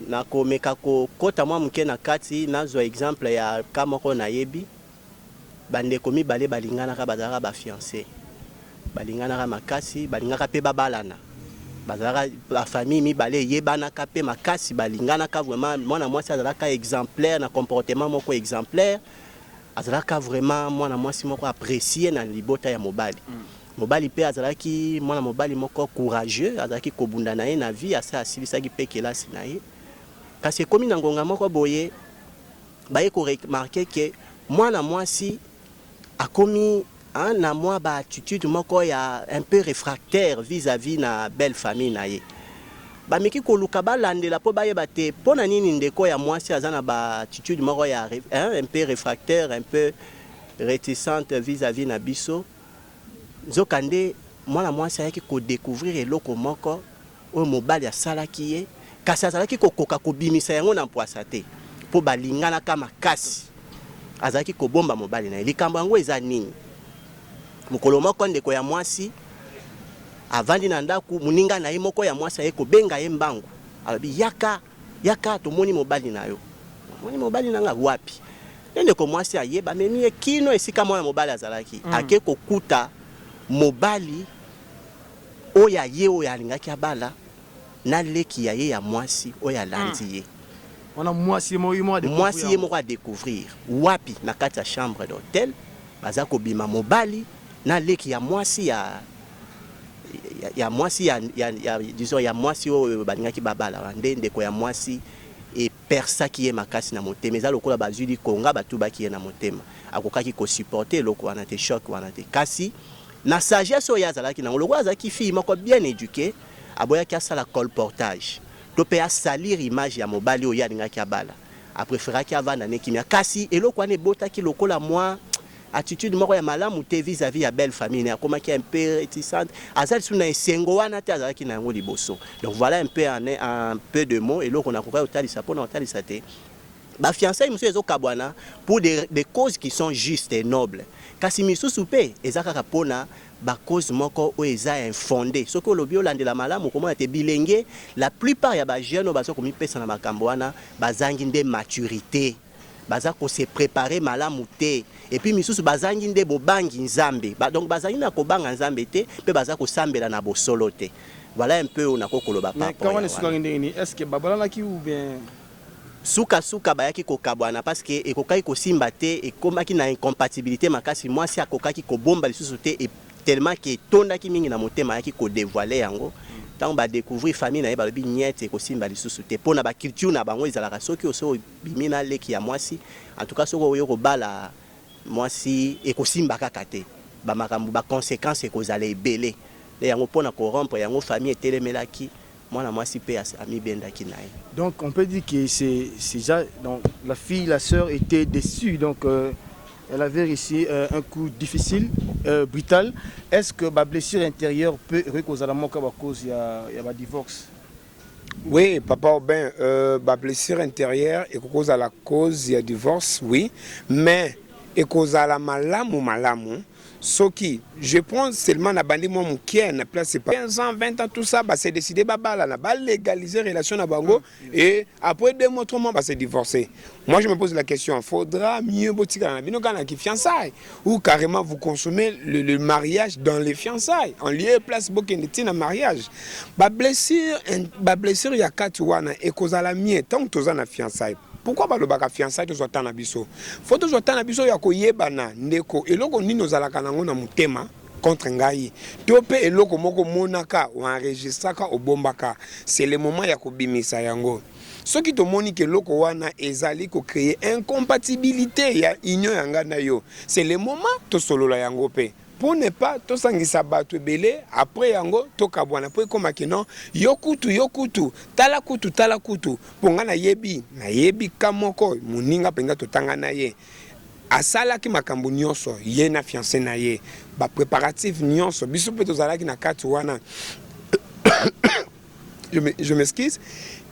na komeka ko kota mwa muke na kati nazo exemple ya kamoko na yebi bandeko mibale balingana ka bazala ba fiancé balingana ka makasi balingaka pe babalana bazala la famille mibale yebana ka pe makasi balingana ka vraiment mwana mwasi azala ka exemplaire na comportement moko exemplaire azalaka vraiment mwana mwasi moko apprécié na libota ya mobali mobali pe azalaki mwana mobali moko courageux azalaki kobunda na ye na vie asa asilisaki pe kelasi na ye kasi komi na ngonga moko boye baye ko remarquer que mwana mwasi akomi na mwa ba attitude moko ya un peu réfractaire vis-à-vis na belle famille na ye bameki koluka balandela po bayeba te pona nini ndeko ya mwasi azana ba attitude moko ya un peu réfractaire un peu réticente vis-à-vis na biso zokande mwana mwasi ayaki ko découvrir eloko moko o mobali asalaki ye kasi azalaki kokoka kobimisa yango na mpwasa te po balingana kama kasi azalaki kobomba mobali na likambo yango eza nini mukolo moko ndeko ya mwasi avandi na ndaku muninga na ye moko ya mwasi ye kobenga ye mbangu alobi yaka tomoni mobali na yo moni mobali nanga wapi nende ko mwasi ayeba memi ye kino esika mwana mobali azalaki ake kokuta mobali oya ye oya alingaki abala na leki ya ye ya mwasi oya landi ye on a mwasi ye moko a découvrir wapi na kati ya chambre d'hôtel baza kobima mobali na leki ya mwasi ya mwasi ya disons ya mwasi oyo balingaki babala ndeko ya mwasi et persaki ye makasi na motema eza lokola bazuli konga batubaki ye na motema akokaki ko supporter loko wana te choc wana te kasi na sagesse oyo azalaki nango lokola azalaki fille moko bien éduquée aboyaki asala colportage to pe asalir image ya mobali oyo alingaki abala apréféraki avanda nekimia kasi eloko wana ebotaki lokola mwa attitude moko ya malamu te vis-à-vis ya belle famille na komaki un peu réticente azali suna esengo wana te azalaki na yango liboso donc voilà un peu de mots et loko na koka otalisa pona otalisa te ba fiançailles monsieur ezokabwana pour des causes qui sont justes et nobles kasi misusu pe ezaka pona ba cause moko o eza infondé soko lobi olandela malamu komona te bilenge la plupart ya ba jeunes bazo komi pesa na makambo wana bazangi nde maturité baza ko se préparer malamu te et puis misusu bazangi nde bobangi nzambe donc bazangi na kobanga nzambe te pe baza ko sambela na bosolo te voilà un peu on a kokoloba papa mais comment est-ce que babalana ki ou bien suka bayaki kokabwana parce que ekokaki kosimba te ekomaki na incompatibilité makasi mwasi akokaki kobomba lisusu te et tellement que tondaki mingi na motema yaki ko dévoiler yango tant ba découvrir famille na ye balobi nyete ekosimba lisusu te pona ba culture na bango ezalaka soki oso bimina leki ya mwasi en tout cas soko oyo kobala mwasi ekosimba kaka te ba makambo ba conséquences ekozala ebele le yango pona corrompre yango famille etelemelaki mwana mwasi pe amibendaki na ye. Donc on peut dire que c'est déjà donc la fille, la sœur était déçue, donc elle avait réussi un coup difficile, brutal. Est-ce que ma blessure intérieure peut causer la mort à cause il y a divorce? Oui, papa Aubin, ma blessure intérieure est cause à la cause il y a divorce, oui, mais et cause à la malamu. Ce qui, je prends seulement la bande moi mon qui na place c'est pas 15 ans, 20 ans tout ça bah c'est décidé bah légaliser relation na bango et après 2 mois 3 mois bah c'est divorcer. Moi je me pose la question, faudra mieux botika bino kana qui fiançailles ou carrément vous consommez le mariage dans les fiançailles en lieu place bokendeti na mariage. Ba blessure il y a 4 wana et cause à la mienne tant que tu as na fiançailles. Pourquoi balobaka fiançailles to tana biso? Faut to tana biso ya koyebana ndeko eloko nini ozalaka nango na mutema contre ngai. To pe eloko moko monaka ou enregistraka obombaka. C'est le moment ya kobimisa yango. Ce qui te moni que eloko wana ezali ko créer incompatibilité ya union yanga na yo. C'est le moment to solola yango pe. Pour ne pas to sangisa batu belé après yango to kabwana pour comme que non yokutu tala kutu ponga na yebi kamoko muninga penga to tanga na ye asala ki makambo nyonso ye na fiancé na ye ba préparatif nyonso biso pe to zalaki na kati wana je m'excuse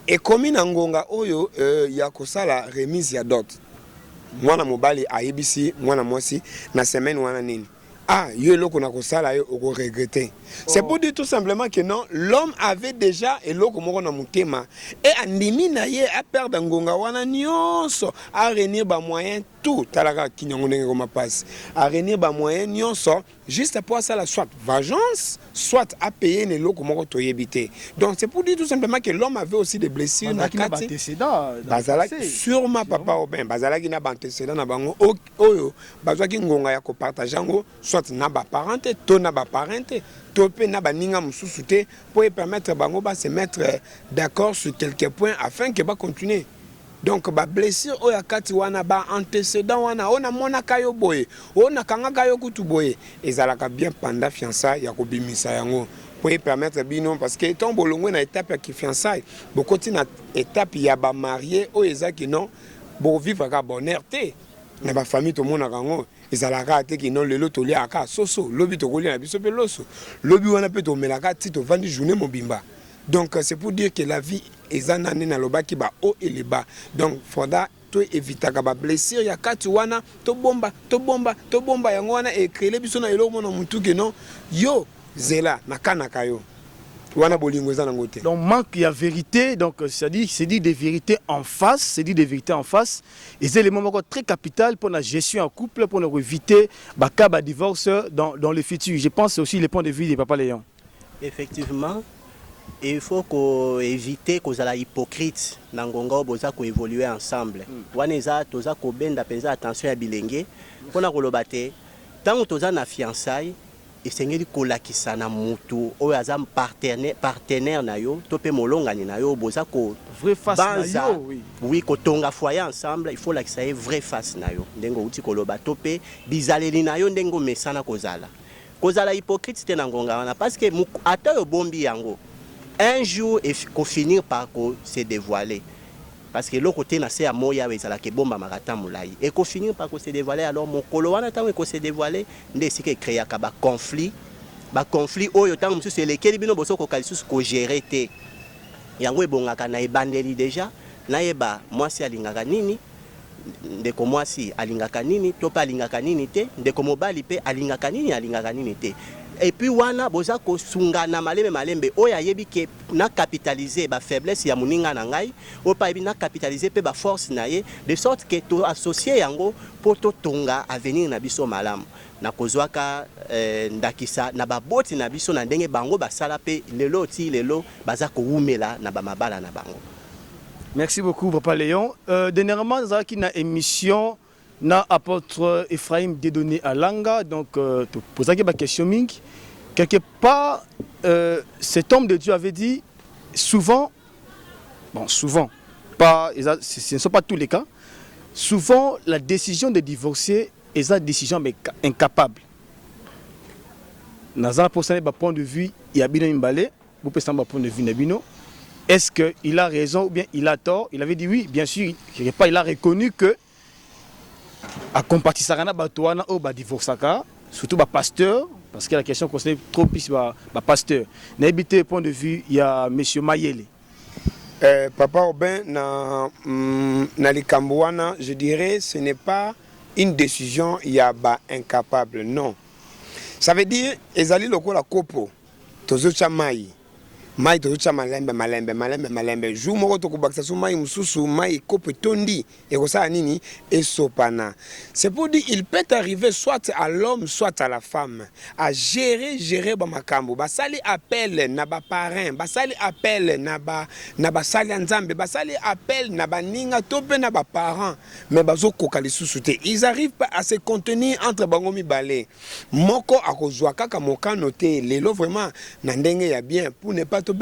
et comme na ngonga oyo ya kosala remise ya dot mwana mobali ayebisi mwana mwasi na semaine wana nini. Ah, yo loko na kosala yo oko regretter. C'est pour dire tout simplement que non, l'homme avait déjà eloko moko na mutema et andimi na ye a perdre ngonga wana nyonso a réunir ba moyen tout talaka kinyango ndenge koma passe. A réunir ba moyen nyonso juste pour ça la soit vengeance, soit à payer ne loko moko to yebité. Donc c'est pour dire tout simplement que l'homme avait aussi des blessures na kati. Bazala sûrement papa Aubin, bazala ki na antécédent na bango oyo bazwa ki ngonga ya ko partager ngo soit na ba parenté to na ba parenté. Topé na baninga mususu te pour permettre bango ba se mettre d'accord sur quelques points afin que ba continuer. Donc ba blessure oya kati wana ba antécédent wana ona mona kayo boye ona kanga kayo kutu boye ezalaka bien pendant fiançailles ya kobimisa yango pour permettre bino parce que ton bolongo na étape ya fiançailles beaucoup na étape ya ba marié o ezaki non bo vivre ka bonheur te na ba famille to mona kango ezalaka te ki non lelo to liaka soso lobi to kolia na biso pe loso lobi wana pe to melaka ti to vandi journée mobimba. Donc c'est pour dire que la vie ezanane na lobaki ba haut et le bas. Donc faudra to éviter ka ba blessure ya kati wana to bomba yango wana e créer biso na eloko na mutu ke non yo zela na kanaka yo. Donc manque il y a vérité, donc c'est dit des vérités en face, et c'est l'élément très capital pour la gestion en couple, pour éviter le divorce dans le futur. Je pense aussi les points de vue des Papa Léon. Effectivement, il faut éviter qu'on soit hypocrite dans Ngonga boza ko évoluer ensemble. Waneza toza ko benda penza attention ya bilenge, pona ko lobate, tant toza na fiançailles esengeli kolakisa na mutu oyo aza partenaire na yo to pe molongani na yo boza ko vrai face na yo oui ko tonga foyer ensemble il faut lakisa ye vrai face na yo ndengo uti koloba to pe bizaleli na yo ndengo mesana kozala hypocrite te na ngonga wana parce que ata yo bombi yango un jour ko finir par se dévoiler. Parce que l'autre côté, na se a moya ezala ke bomba marata mulai et ko finir par se dévoiler alors mon kolowana tango ko se dévoiler ndesi ke créer ka ba conflit oyo tango musu c'est lesquels bino boso ko kalisus ko gérer te yango ebongaka na ebandeli déjà na yeba mwasi alingaka nini ndeko mwasi alingaka nini to pa alingaka nini te ndeko mobali pe alingaka nini te. Et puis wana boza ko sungana malembe oya yebi ke na capitaliser ba faiblesse ya muninga na ngai o pa yebi na capitaliser pe ba force na ye de sorte que to associer yango pour to tonga avenir na biso malamu na kozwaka ndakisa na baboti na biso na ndenge bango basala pe lelo baza ko umela na ba mabala na bango. Merci beaucoup Papa Léon. Dernièrement dans une émission na apôtre Ephraim Dédonné Alanga donc to poser une question mingi quelque part, cet homme de Dieu avait dit souvent, bon, souvent, pas, ce ne sont pas tous les cas, souvent la décision de divorcer est une décision incapable. Dans un point de vue, il y a bien un point de vue Nabino. Est-ce qu'il a raison ou bien il a tort? Il avait dit oui, bien sûr, il a reconnu que à compatisarana batoana au divorçaka, surtout pasteur, parce que la question concerne trop plus pasteur. N'habité point de vue, il y a monsieur Mayele. Papa Aubin, na likambouana, je dirais ce n'est pas une décision il y a incapable, non. Ça veut dire ezali lokola kopo tozo chamai. Mai tozo malembe. Jou moko to kubakisa su mai mususu mai kopo tondi et kosa nini et sopana. C'est pour dire il peut arriver soit à l'homme soit à la femme à gérer makambo. Basali appel na ba parrain, basali appel na ba sali nzambe, basali appel na ba ninga tope na ba parents, mais bazo kokali susute. Ils arrivent pas à se contenir entre bango mibale. Moko akozwa kaka mokano te lelo vraiment na ndenge ya bien pour ne pas ce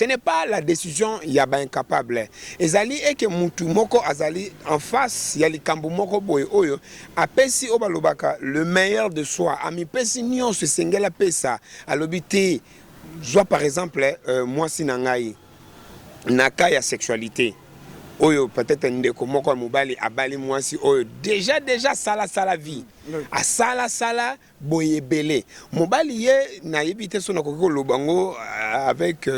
n'est pas la décision yaba incapable. Ezali eke mutu moko azali en face ya likambo moko boye oyo apesi obalobaka le meilleur de soi ami pesi nyon se sengela pesa alobité soit par exemple moi sinangai naka ya sexualité oyo peut-être ndeko moko mobali abali mwasi oyo déjà sala vie a sala boye belé mobali ye na yebite sona kokiko lobango avec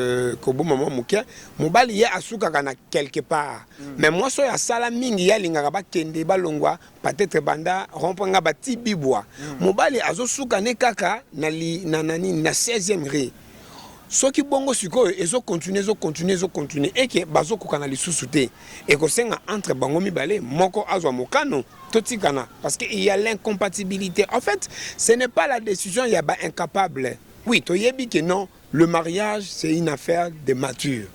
kobo maman mukia mobali ye asuka kana quelque part mais moi so ya sala mingi ya linga ba kende balongwa peut-être banda rompanga ba tibibwa mobali azosuka ne kaka na 16e rue. Ce qui bongo siko ezo continuer et que bazo kokana lisusu te et ko senga entre bango mibale moko azwa mokano totikana parce que il y a l'incompatibilité. En fait, ce n'est pas la décision il y a incapable. Oui, to yebi que non, le mariage c'est une affaire de mature.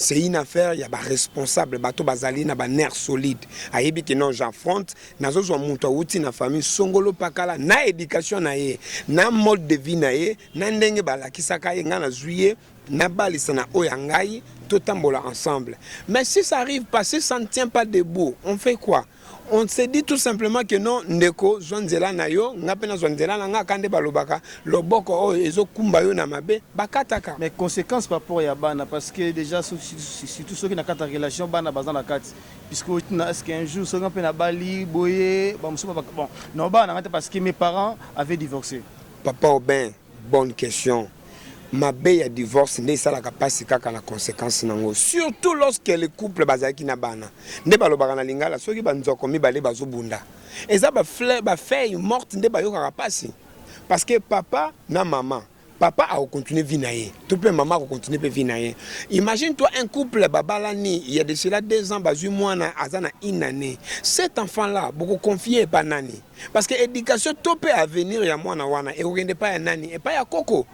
C'est une affaire, il y a des responsables, bateau bazali na ba nerf solide. Ayebi que non, j'affronte, nazo zo muto outi na famille songolo pakala na éducation na ye, na mode de vie na ye, na ndenge balakisaka ye ngana zuye, na balisana oyangai, tout tambola ensemble. Mais si ça arrive pas, si ça ne tient pas debout, on fait quoi? On se dit tout simplement que non, ndeko zonzela na yo, ngapena zonzela na nga kande balobaka, loboko o ezo kumba yo na mabe, bakataka. Mais conséquence par rapport à bana parce que déjà surtout ceux qui na kata relation bana bazan la carte puisque est-ce qu'un jour ceux qui na bali boye, bon non bana parce que mes parents avaient divorcé. Papa Aubin, bonne question. Ma belle a divorce ne ça la capacité kaka na conséquence nango surtout lorsque le couple bazaki na bana nde balobaka na lingala soki banzoko mibale bazobunda eza ba feuille morte nde bayoka pasi parce que papa na maman papa a continué vie na ye tout peut maman a continué vie na ye. Imagine toi un couple babalani il y a de cela 2 ans bazu mwana azana une année cet enfant là beaucoup confié pas nani parce que éducation tout peut avenir ya mwana wana et ogende pas ya nani et pas ya koko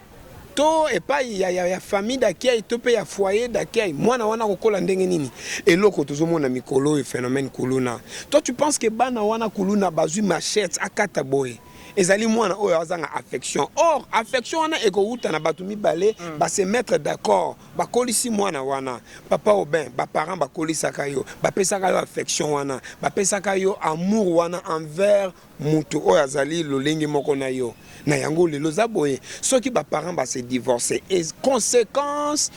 to et pas il y a famille d'accueil to pe ya foyer d'accueil mwana wana kokola ndenge nini eloko tozomona mikolo et phénomène kuluna. Toi tu penses que bana wana kuluna bazui machette akata boy ezali mwana oyo azanga affection or affection wana ekouta na batu mibale ba se mettre d'accord ba kolisi mwana wana papa Aubin ba parents ba kolisaka yo ba pesaka yo affection wana ba pesaka yo amour wana envers mutu oyo azali lolengi moko na yo na yango lelo zaboye soki ba parents ba se divorcer et conséquence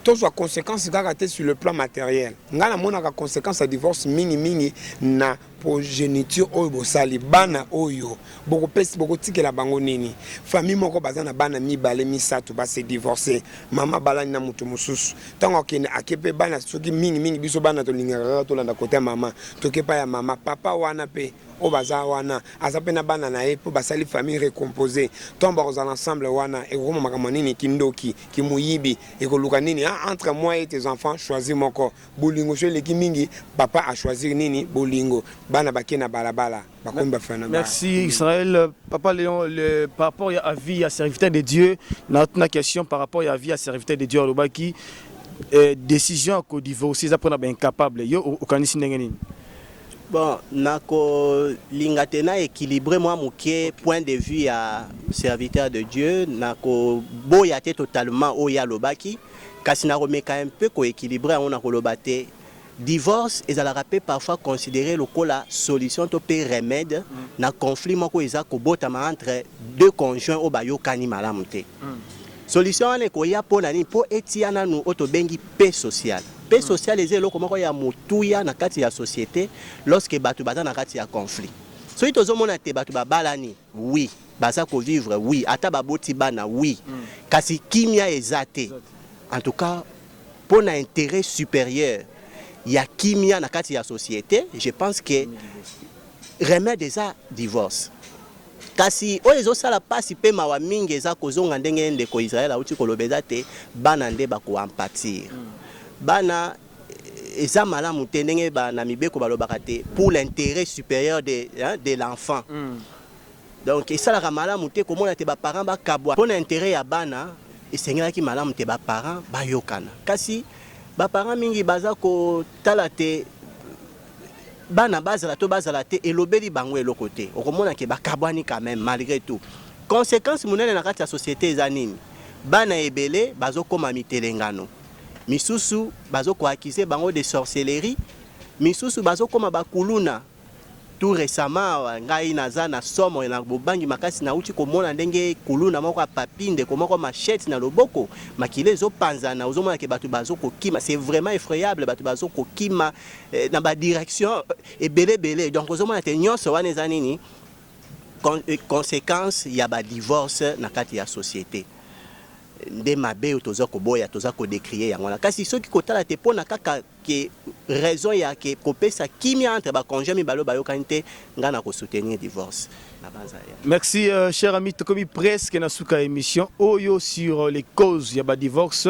tous les conséquences sur le plan matériel. Ngana mona ka conséquence à divorce mingi na progéniture oyo bosali bana oyo boko pesi boko tikela bango nini famille moko bazana bana mibale misato ba se divorcer mama balani na mutu mususu tango kene akepe bana soki mingi biso bana to lingaka to landa côté mama to kepa ya mama papa wana pe o baza wana azape na bana na ye po basali famille recomposée tomba aux ensemble wana et roma makamani kindoki kimuyibi et koluka nini entre moi et tes enfants choisis moko bolingo chez les mingi papa a choisi nini bolingo bana bakena balabala bakomba fana. Merci Israël. Papa Léon, par rapport à vie à serviteur de Dieu, notre question par rapport à vie à serviteur de Dieu décision ko divorcer ça prend incapable yo au kanisi ndenge nini. Bon, nako lingatena équilibré moi mouké point de vue à serviteur de Dieu, nako boyate totalement oya lobaki, kasi na remeka un peu ko équilibré on a kolobate. Divorce et ça rappelle parfois considéré le la solution to pe remède na conflit moko eza ko botama entre deux conjoints au bayo kani malamuté. Solution ne ko ya po nani po etiana nu otobengi paix sociale. Paix sociale est le comment ya mutuya na kati ya société lorsque batu bata na kati ya conflit. So ito zo mona te batu babalani oui, baza ko vivre oui, ata baboti bana oui. Kasi kimia ezate. En tout cas pour un intérêt supérieur, il y a kimia na kati ya société, je pense que remède eza divorce. Kasi oyezo sala pasi pe mawa mingi eza kozonga ndenge ndeko Israël auti kolobeza te bana nde bako empathir. Bana eza malamu te ndenge bana mibeko balobaka te pour l'intérêt supérieur de l'enfant. Donc esalaka malamu te komona te ba parents ba kabwa pour l'intérêt ya bana esengelaki malamu te ba parents bayokana. Kasi ba parents mingi baza ko tala te bana bazala to bazala te elobeli bango eloko te okomona ke bakabwani quand même malgré tout conséquence munene na kati ya société eza nini bana ebele bazokoma mitelengano misusu bazoko accuser bango de sorcellerie misusu bazokoma bakuluna tout récemment ngai naza na somo na bobangi makasi na uti komona ndenge kuluna moko papinde komoko machette na loboko makile zo panzana ozomona ke batu bazoko kima c'est vraiment effroyable batu bazoko kima na ba direction ebele donc ozomona te nyonso wana eza nini conséquence ya ba divorce na kati ya société nde mabe toza ko boya toza ko décrier yango na kasi soki kotala te pona kaka ke raison ya ke kopesa kimia entre ba conjoint mi balo bayo kanite ngana ko soutenir divorce na banza ya. Merci cher ami tokomi presque na suka émission oyo sur les causes ya ba divorce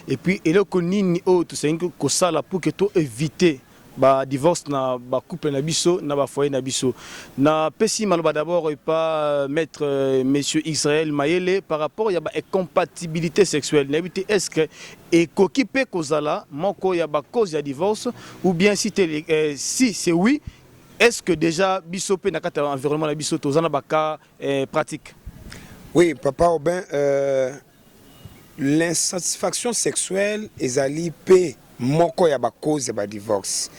et puis eloko nini o to sengi ko sala pour que to éviter ba divorce na ba couple na biso na ba foyer na biso na pesi maloba d'abord et pas maître monsieur Israël Mayele par rapport ya ba incompatibilité sexuelle n'habité est-ce que et kokipe kozala moko ya ba cause ya divorce ou bien si c'est oui est-ce que déjà biso pe na kata environnement na biso tozana ba cas pratique. Oui papa Aubin l'insatisfaction sexuelle ezali pe moko ya ba cause ba divorce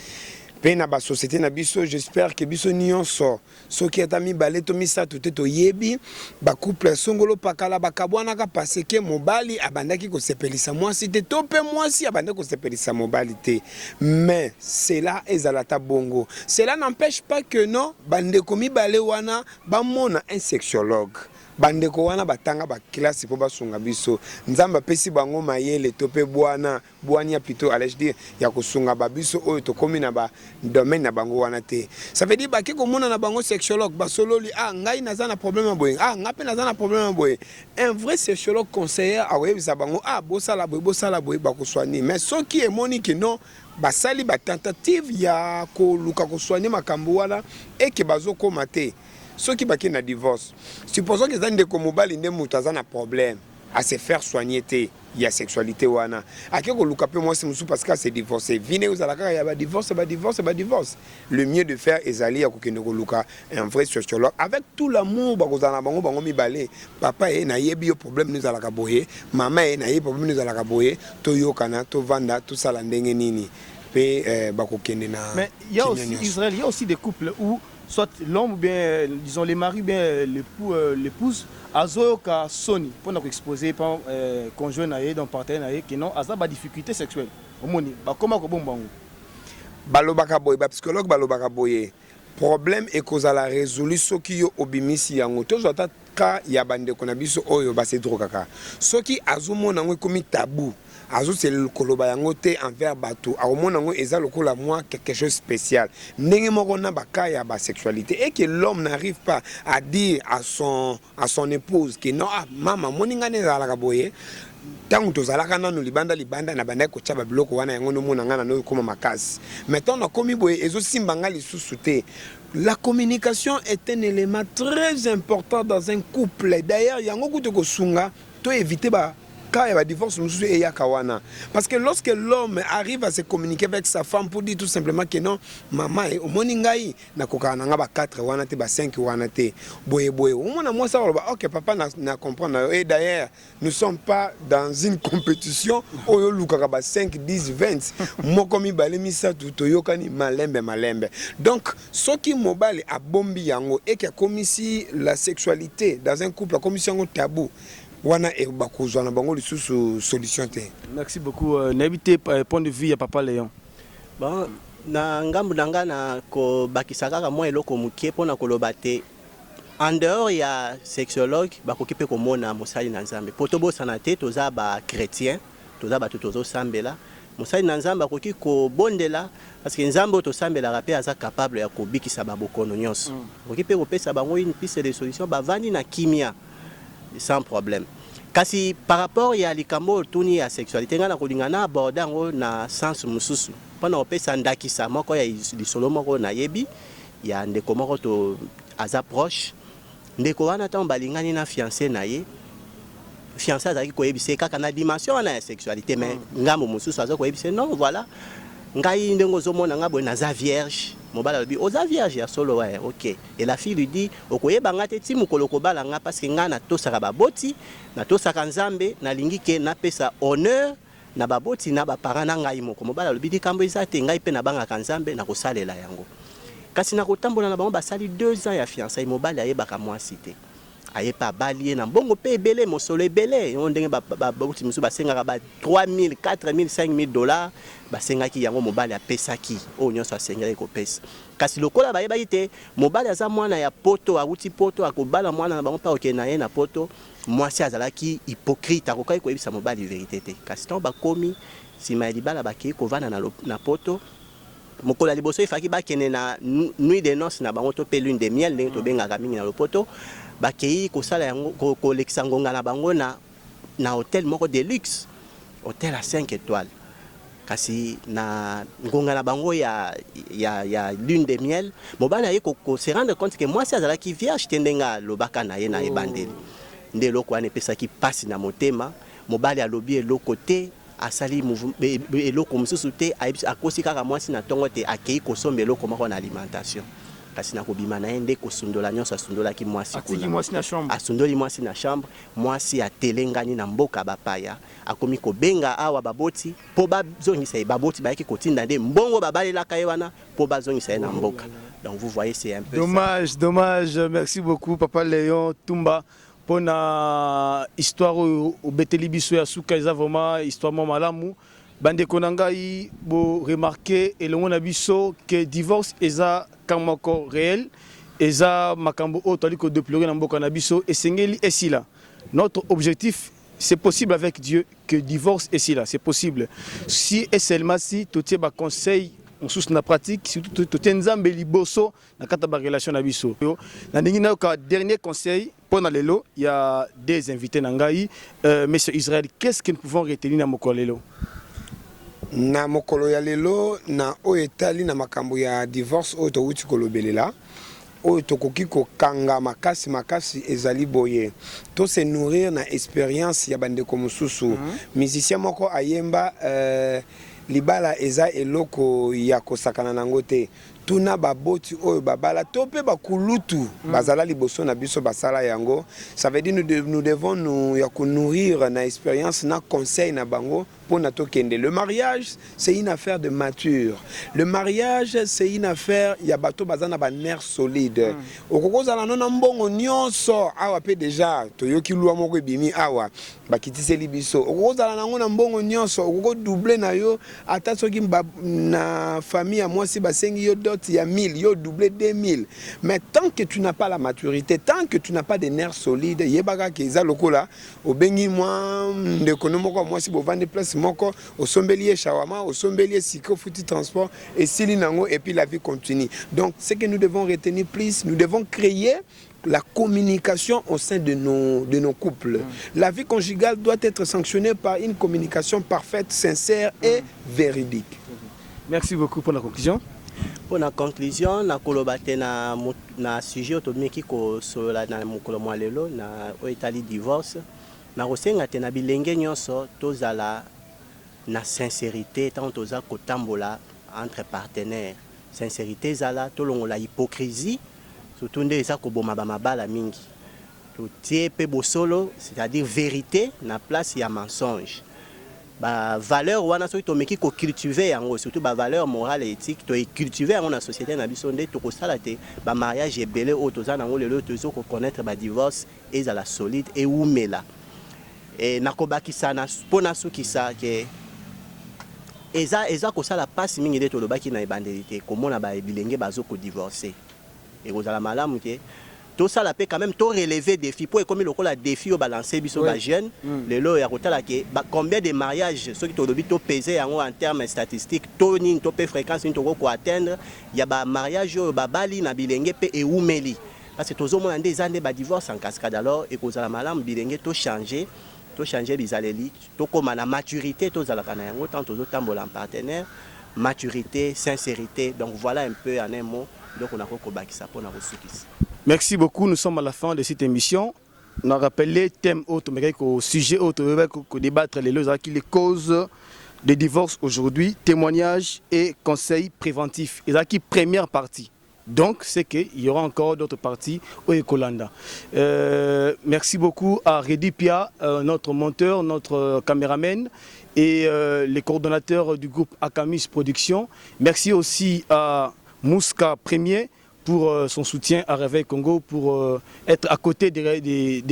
pe na ba société na biso j'espère que biso nyonso soki atami balé to misato te to yebi ba couple songolo pakala bakabwana ka parce que mobali abandaki ko sepelisa mwasi te to pe mwasi abandaki ko sepelisa mobali te mais cela ezalata bongo cela n'empêche pas que non bande komi balé wana ba mona un sexologue bandeko wana batanga ba classe po basunga biso nzamba pesi bango mayele tope bwana bwania plutôt allais dire ya kosunga ba biso oyo to komi na ba domaine na bango wana te ça veut dire ba ke komona na bango sexologue ba sololi ngai naza na problème boye ngape naza na problème boye un vrai sexologue conseiller awebisa bango bosala boye ba ko soigner mais soki emoni que non basali ba tentative ya ko luka ko soigner makambo wana et que bazoko mate ceux qui bakent na divorce supposons que ça ndeko mobali nde mutu aza na problème à se faire soigner te ya sexualité wana akeko luka pe moi c'est parce que c'est divorcé vine aux alaka ya ba divorce le mieux de faire ezali ya kokende ko luka un vrai sociologue avec tout l'amour bakozana bango mibale papa e na yebi yo problème nous alaka boye mama e na yebi problème nous alaka boye to yokana to vanda to sala ndenge nini pe bakokende na. Mais il y a aussi Israël, il y a aussi des couples où soit l'homme ou bien disons les maris bien l'épouse azoka soni pour nous exposer par conjoint naé dans partenaire naé qui non azaba difficulté sexuelle omoni ba comment ko bombango balobaka boye ba psychologue balobaka boye problème et cause à la résolution qui yo obimisi yango tozota ka ya bande kona biso oyo ba se drogaka soki azomona ngo komi tabou azo c'est le koloba yango te envers bato aomona ngo eza lokola moi quelque chose spécial ndenge moko na bakaya ba sexualité et que l'homme n'arrive pas à dire à son épouse que non mama moninga ne zalaka boye tangu tozalaka nanu libanda na banda ko tshaba biloko wana yango no mona ngana no koma makasi maintenant na komi boye ezo simbanga lisusu te. La communication est un élément très important dans un couple. D'ailleurs yango kuto ko sunga to éviter ba quand il y a divorce, nous sommes kawana. Parce que lorsque l'homme arrive à se communiquer avec sa femme pour dire tout simplement que non, maman, au moningai, na koka na ba 4 wanate ba 5 wanate, boye boye. Au moins moi ça va OK papa na comprendre. Et d'ailleurs, nous sommes pas dans une compétition où yo luka ba 5 10 20. Moi comme balé misa tout toyokani malembe. Donc ce qui mobile a bombi yango et qui a commis la sexualité dans un couple, la commission tabou. Merci beaucoup. N'habitez pas point de vue à Papa Léon. Bon, na ngambu nanga na ko bakisaka moi eloko mukie pona kolobate. En dehors ya sexologue bakoki pe komona mosali na Nzambe. Potobo sanate toza ba chrétien, toza ba tozo sambela. Mosali na Nzambe akoki ko bondela parce que Nzambe to sambela rapé aza capable ya kobikisa babokono nyonso. Akoki pe kopesa bango une piste de solution ba vandi na kimia. Sans problème. Kasi par rapport à likambo tuni ya sexualité ngana kolingana aborder ngo na sens mususu. Pona opesa ndakisa moko ya lisolo moko na yebi ya ndeko moko to aza proche. Ndeko wana ta balingani na fiancé na ye. Fiancé azaki koyebise kaka na dimension na sexualité mais ngambo mususu aza koyebise non voilà. Ngai ndengo zomona ngabo na za vierge. Mobala lui oza vierge ya solo ouais OK et la fille lui dit okoyeba ngate ti mukolo kobala nga parce que nga na tosaka baboti na tosaka Nzambe na lingi ke na pesa honneur na baboti na ba parents na ngai moko mobala lui dit kambo eza te ngai pe na banga Nzambe na kosalela yango kasi na kotambola na bango basali 2 ans ya fiançailles mobala yebaka mwasi te ayepa balie na mbongo pe ebele mosolo ebele on ndenge baboti musu basengaka ba 3000 4000 5000 dollars basengaki yango mobali apesaki o nyonso asengeli kopesa kasi lokola bayeba ite mobali aza mwana ya poto awuti poto akobala mwana na bango pa okena ye na poto mwasi azalaki hypocrite akokai koyebisa mobali vérité te kasi tant bakomi sima ya libala bakei kovanda na poto mokolo liboso ifaki bakene na nuit de noces na bango to pe lune de miel ndenge tobengaka mingi na lopoto bakei kosala yango kolekisa ngonga na bango na hôtel moko de luxe hôtel à 5 étoiles kasi na ngonga na bango ya lune de miel mobala ye ko se rendre compte que moi c'est azalaki vierge tendenga lobaka na ye na ebandeli nde loko ane pesaki pasi na motema mobali alobi eloko te asali eloko mususu te akosi kaka mwasi na tongo te akei kosomba eloko moko na alimentation kasi na kobima na ye nde kosundola nyonso asundolaki mwasi kuna asundoli mwasi na chambre mwasi atelengani na mboka bapaya akomi kobenga awa baboti po bazongisa ye baboti bayaki kotinda nde mbongo babalelaka ye wana po bazongisa ye na mboka donc vous voyez c'est un peu dommage merci beaucoup Papa Léon Tumba pour na histoire au beteli biso ya suka eza vraiment histoire malamu bande konangai bo remarquer elongo na biso que divorce eza kamoko réel eza makambo o tali ko déplorer na mboka na biso esengeli esila notre objectif c'est possible avec Dieu que divorce esila c'est possible si et seulement si totie ba conseil on sous na pratique surtout totie Nzambe liboso na kata ba relation na biso na ndingi na ka dernier conseil pour na lelo il y a des invités na ngai monsieur Israël qu'est-ce que nous pouvons retenir na mokolo lelo na mokolo ya lelo na oyo etali na makambo ya divorce oyo towuti kolobelela oyo tokoki kokanga makasi ezali boye to se nourrir na expérience ya bandeko mosusu musicien moko ayemba libala eza eloko ya kosakana nango te tuna baboti oyo babala to pe bakulutu bazala liboso na biso basala yango ça veut dire nous devons nous ya ko nourrir na expérience na conseil na bango pour na tokende. Le mariage c'est une affaire de mature. Le mariage c'est une affaire ya bato bazana ba nerf solide. Okokozala nona mbongo nyonso awa pe déjà toyoki lwa moko ebimi awa bakitiseli biso. Okokozala nango na mbongo nyonso okoko doubler na yo ata soki na famille ya mwasi basengi yo il y a 1000, yo doublé 2000. Mais tant que tu n'as pas la maturité, tant que tu n'as pas des nerfs solides, yebaka keza lokola, obengi moi, ndekonomoko moi si bovande place moko, au sombelier shawama, au sombelier siko futi transport et silinango et puis la vie continue. Donc ce que nous devons retenir plus, nous devons créer la communication au sein de nos couples. La vie conjugale doit être sanctionnée par une communication parfaite, sincère et véridique. Merci beaucoup pour la conclusion. Pour la conclusion, na kolobate na sujet otomiki ko sola na mokolo mwalelo na oitali divorce nakosenga te na bilenge nyonso tozala na sincérité tant toza kotambola entre partenaires. Sincérité ezala tolongola hypocrisie surtout nde eza koboma bamabala mingi. Totie pe bosolo, c'est-à-dire vérité na place ya mensonge. Ba valeur wana soki tomeki ko cultiver yango, surtout ba valeur morale et éthique to cultiver yango na société na biso nde to kosala te ba mariage ebele o toza nango lelo tozo ko connaître ba divorce ezala solide et umela. Et nakobakisa na pona sukisa ke eza kosala pasi mingi nde tolobaki na ebandeli komona ba bilenge bazo ko divorcer. Et kozala malamu ke tout ça la paix quand même tout relever défi pour comme le la défi au balancer biso ba jeune le lo ya kotala ke combien de mariages ceux qui to dobi to peser en termes statistiques to ni to pe fréquence ni to ko atteindre ya ba mariage ba bali na bilenge pe e umeli parce que tozo mona des années ba divorce en cascade alors et kozala malamu bilenge to changer bizaleli to comme na maturité to zala kana yango tant tozo tambola en partenaire maturité sincérité donc voilà un peu en un mot donc on a kokobakisa pour na resukisa. Merci beaucoup, nous sommes à la fin de cette émission. On a rappelé thème autre, mais au sujet autre, qu'on débattre les causes de divorce aujourd'hui, témoignages et conseils préventifs. Et là qui première partie. Donc c'est qu'il y aura encore d'autres parties au Ecolanda. Merci beaucoup à Redi Pia, notre monteur, notre caméraman et les coordonnateurs du groupe Akamis Production. Merci aussi à Mouska Premier pour son soutien à Réveil Congo, pour être à côté des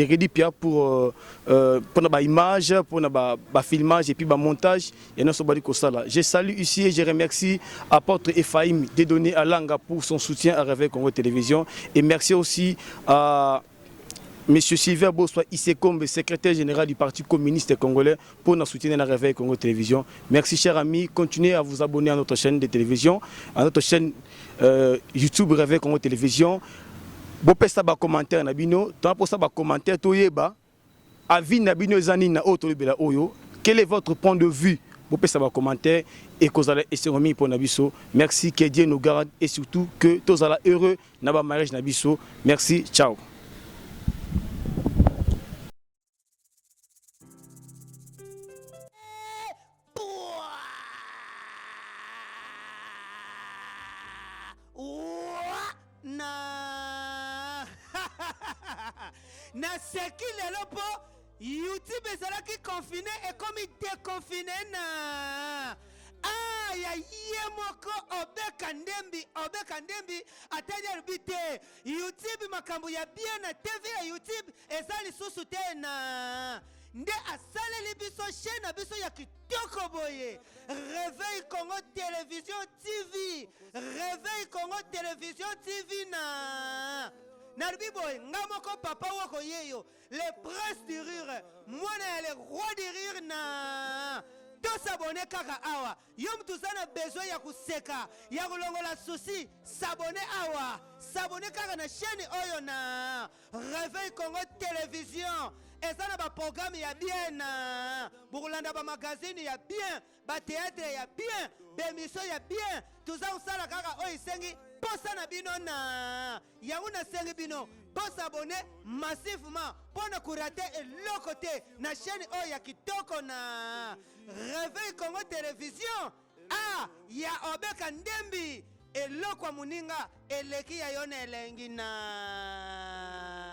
Redi Pia pour la image, pour le filmage et puis le montage. Je salue ici et je remercie apôtre Ephraim Dédonné Alanga pour son soutien à Réveil Congo Télévision. Et merci aussi à M. Sylvain Bossois Isekombe, secrétaire général du Parti communiste congolais, pour nous soutenir dans la Réveil Congo Télévision. Merci chers amis, continuez à vous abonner à notre chaîne de télévision, à notre chaîne YouTube Réveil Congo Télévision. Vous pouvez faire des commentaires, commentaire, avis nabino zani na auto libela oyo. Quel est votre point de vue? Vous pouvez faire des commentaires et que vous allez essayer pour Nabiso. Merci, que Dieu nous garde et surtout que tous allez heureux dans le mariage Nabiso. Merci, ciao. Na seki lelo po YouTube ezalaki confiné et comme déconfiné na ya yemoko obeka ndembi atali albite YouTube makambo ya bien na TV ya YouTube ezali susu tena nde asaleli biso chaîne biso ya kitoko boye Réveil Congo Télévision TV Réveil Congo Télévision TV na Narbiboy, Ngamoko papa wako yeyo, les princes du rire, moi les rois du rire na. Tous s'abonner kaka awa, yom tuzana besoin ya kuseka, ya kulongola souci, s'abonner awa, s'abonner kaka na chaîne oyo na Réveil Congo Télévision. Et ça na ba programme ya bien na Burlanda ba magazine ya bien, ba théâtre ya bien, ba émission ya bien, tout ça usala kaka oyo sengi. Posa na bino na yauna sengi bino posa abonné massivement pour ne kurate et côté na chaîne oh ya kitoko na Réveil Congo Télévision ya obeka ndembi eloko muninga eleki ya yone elengi na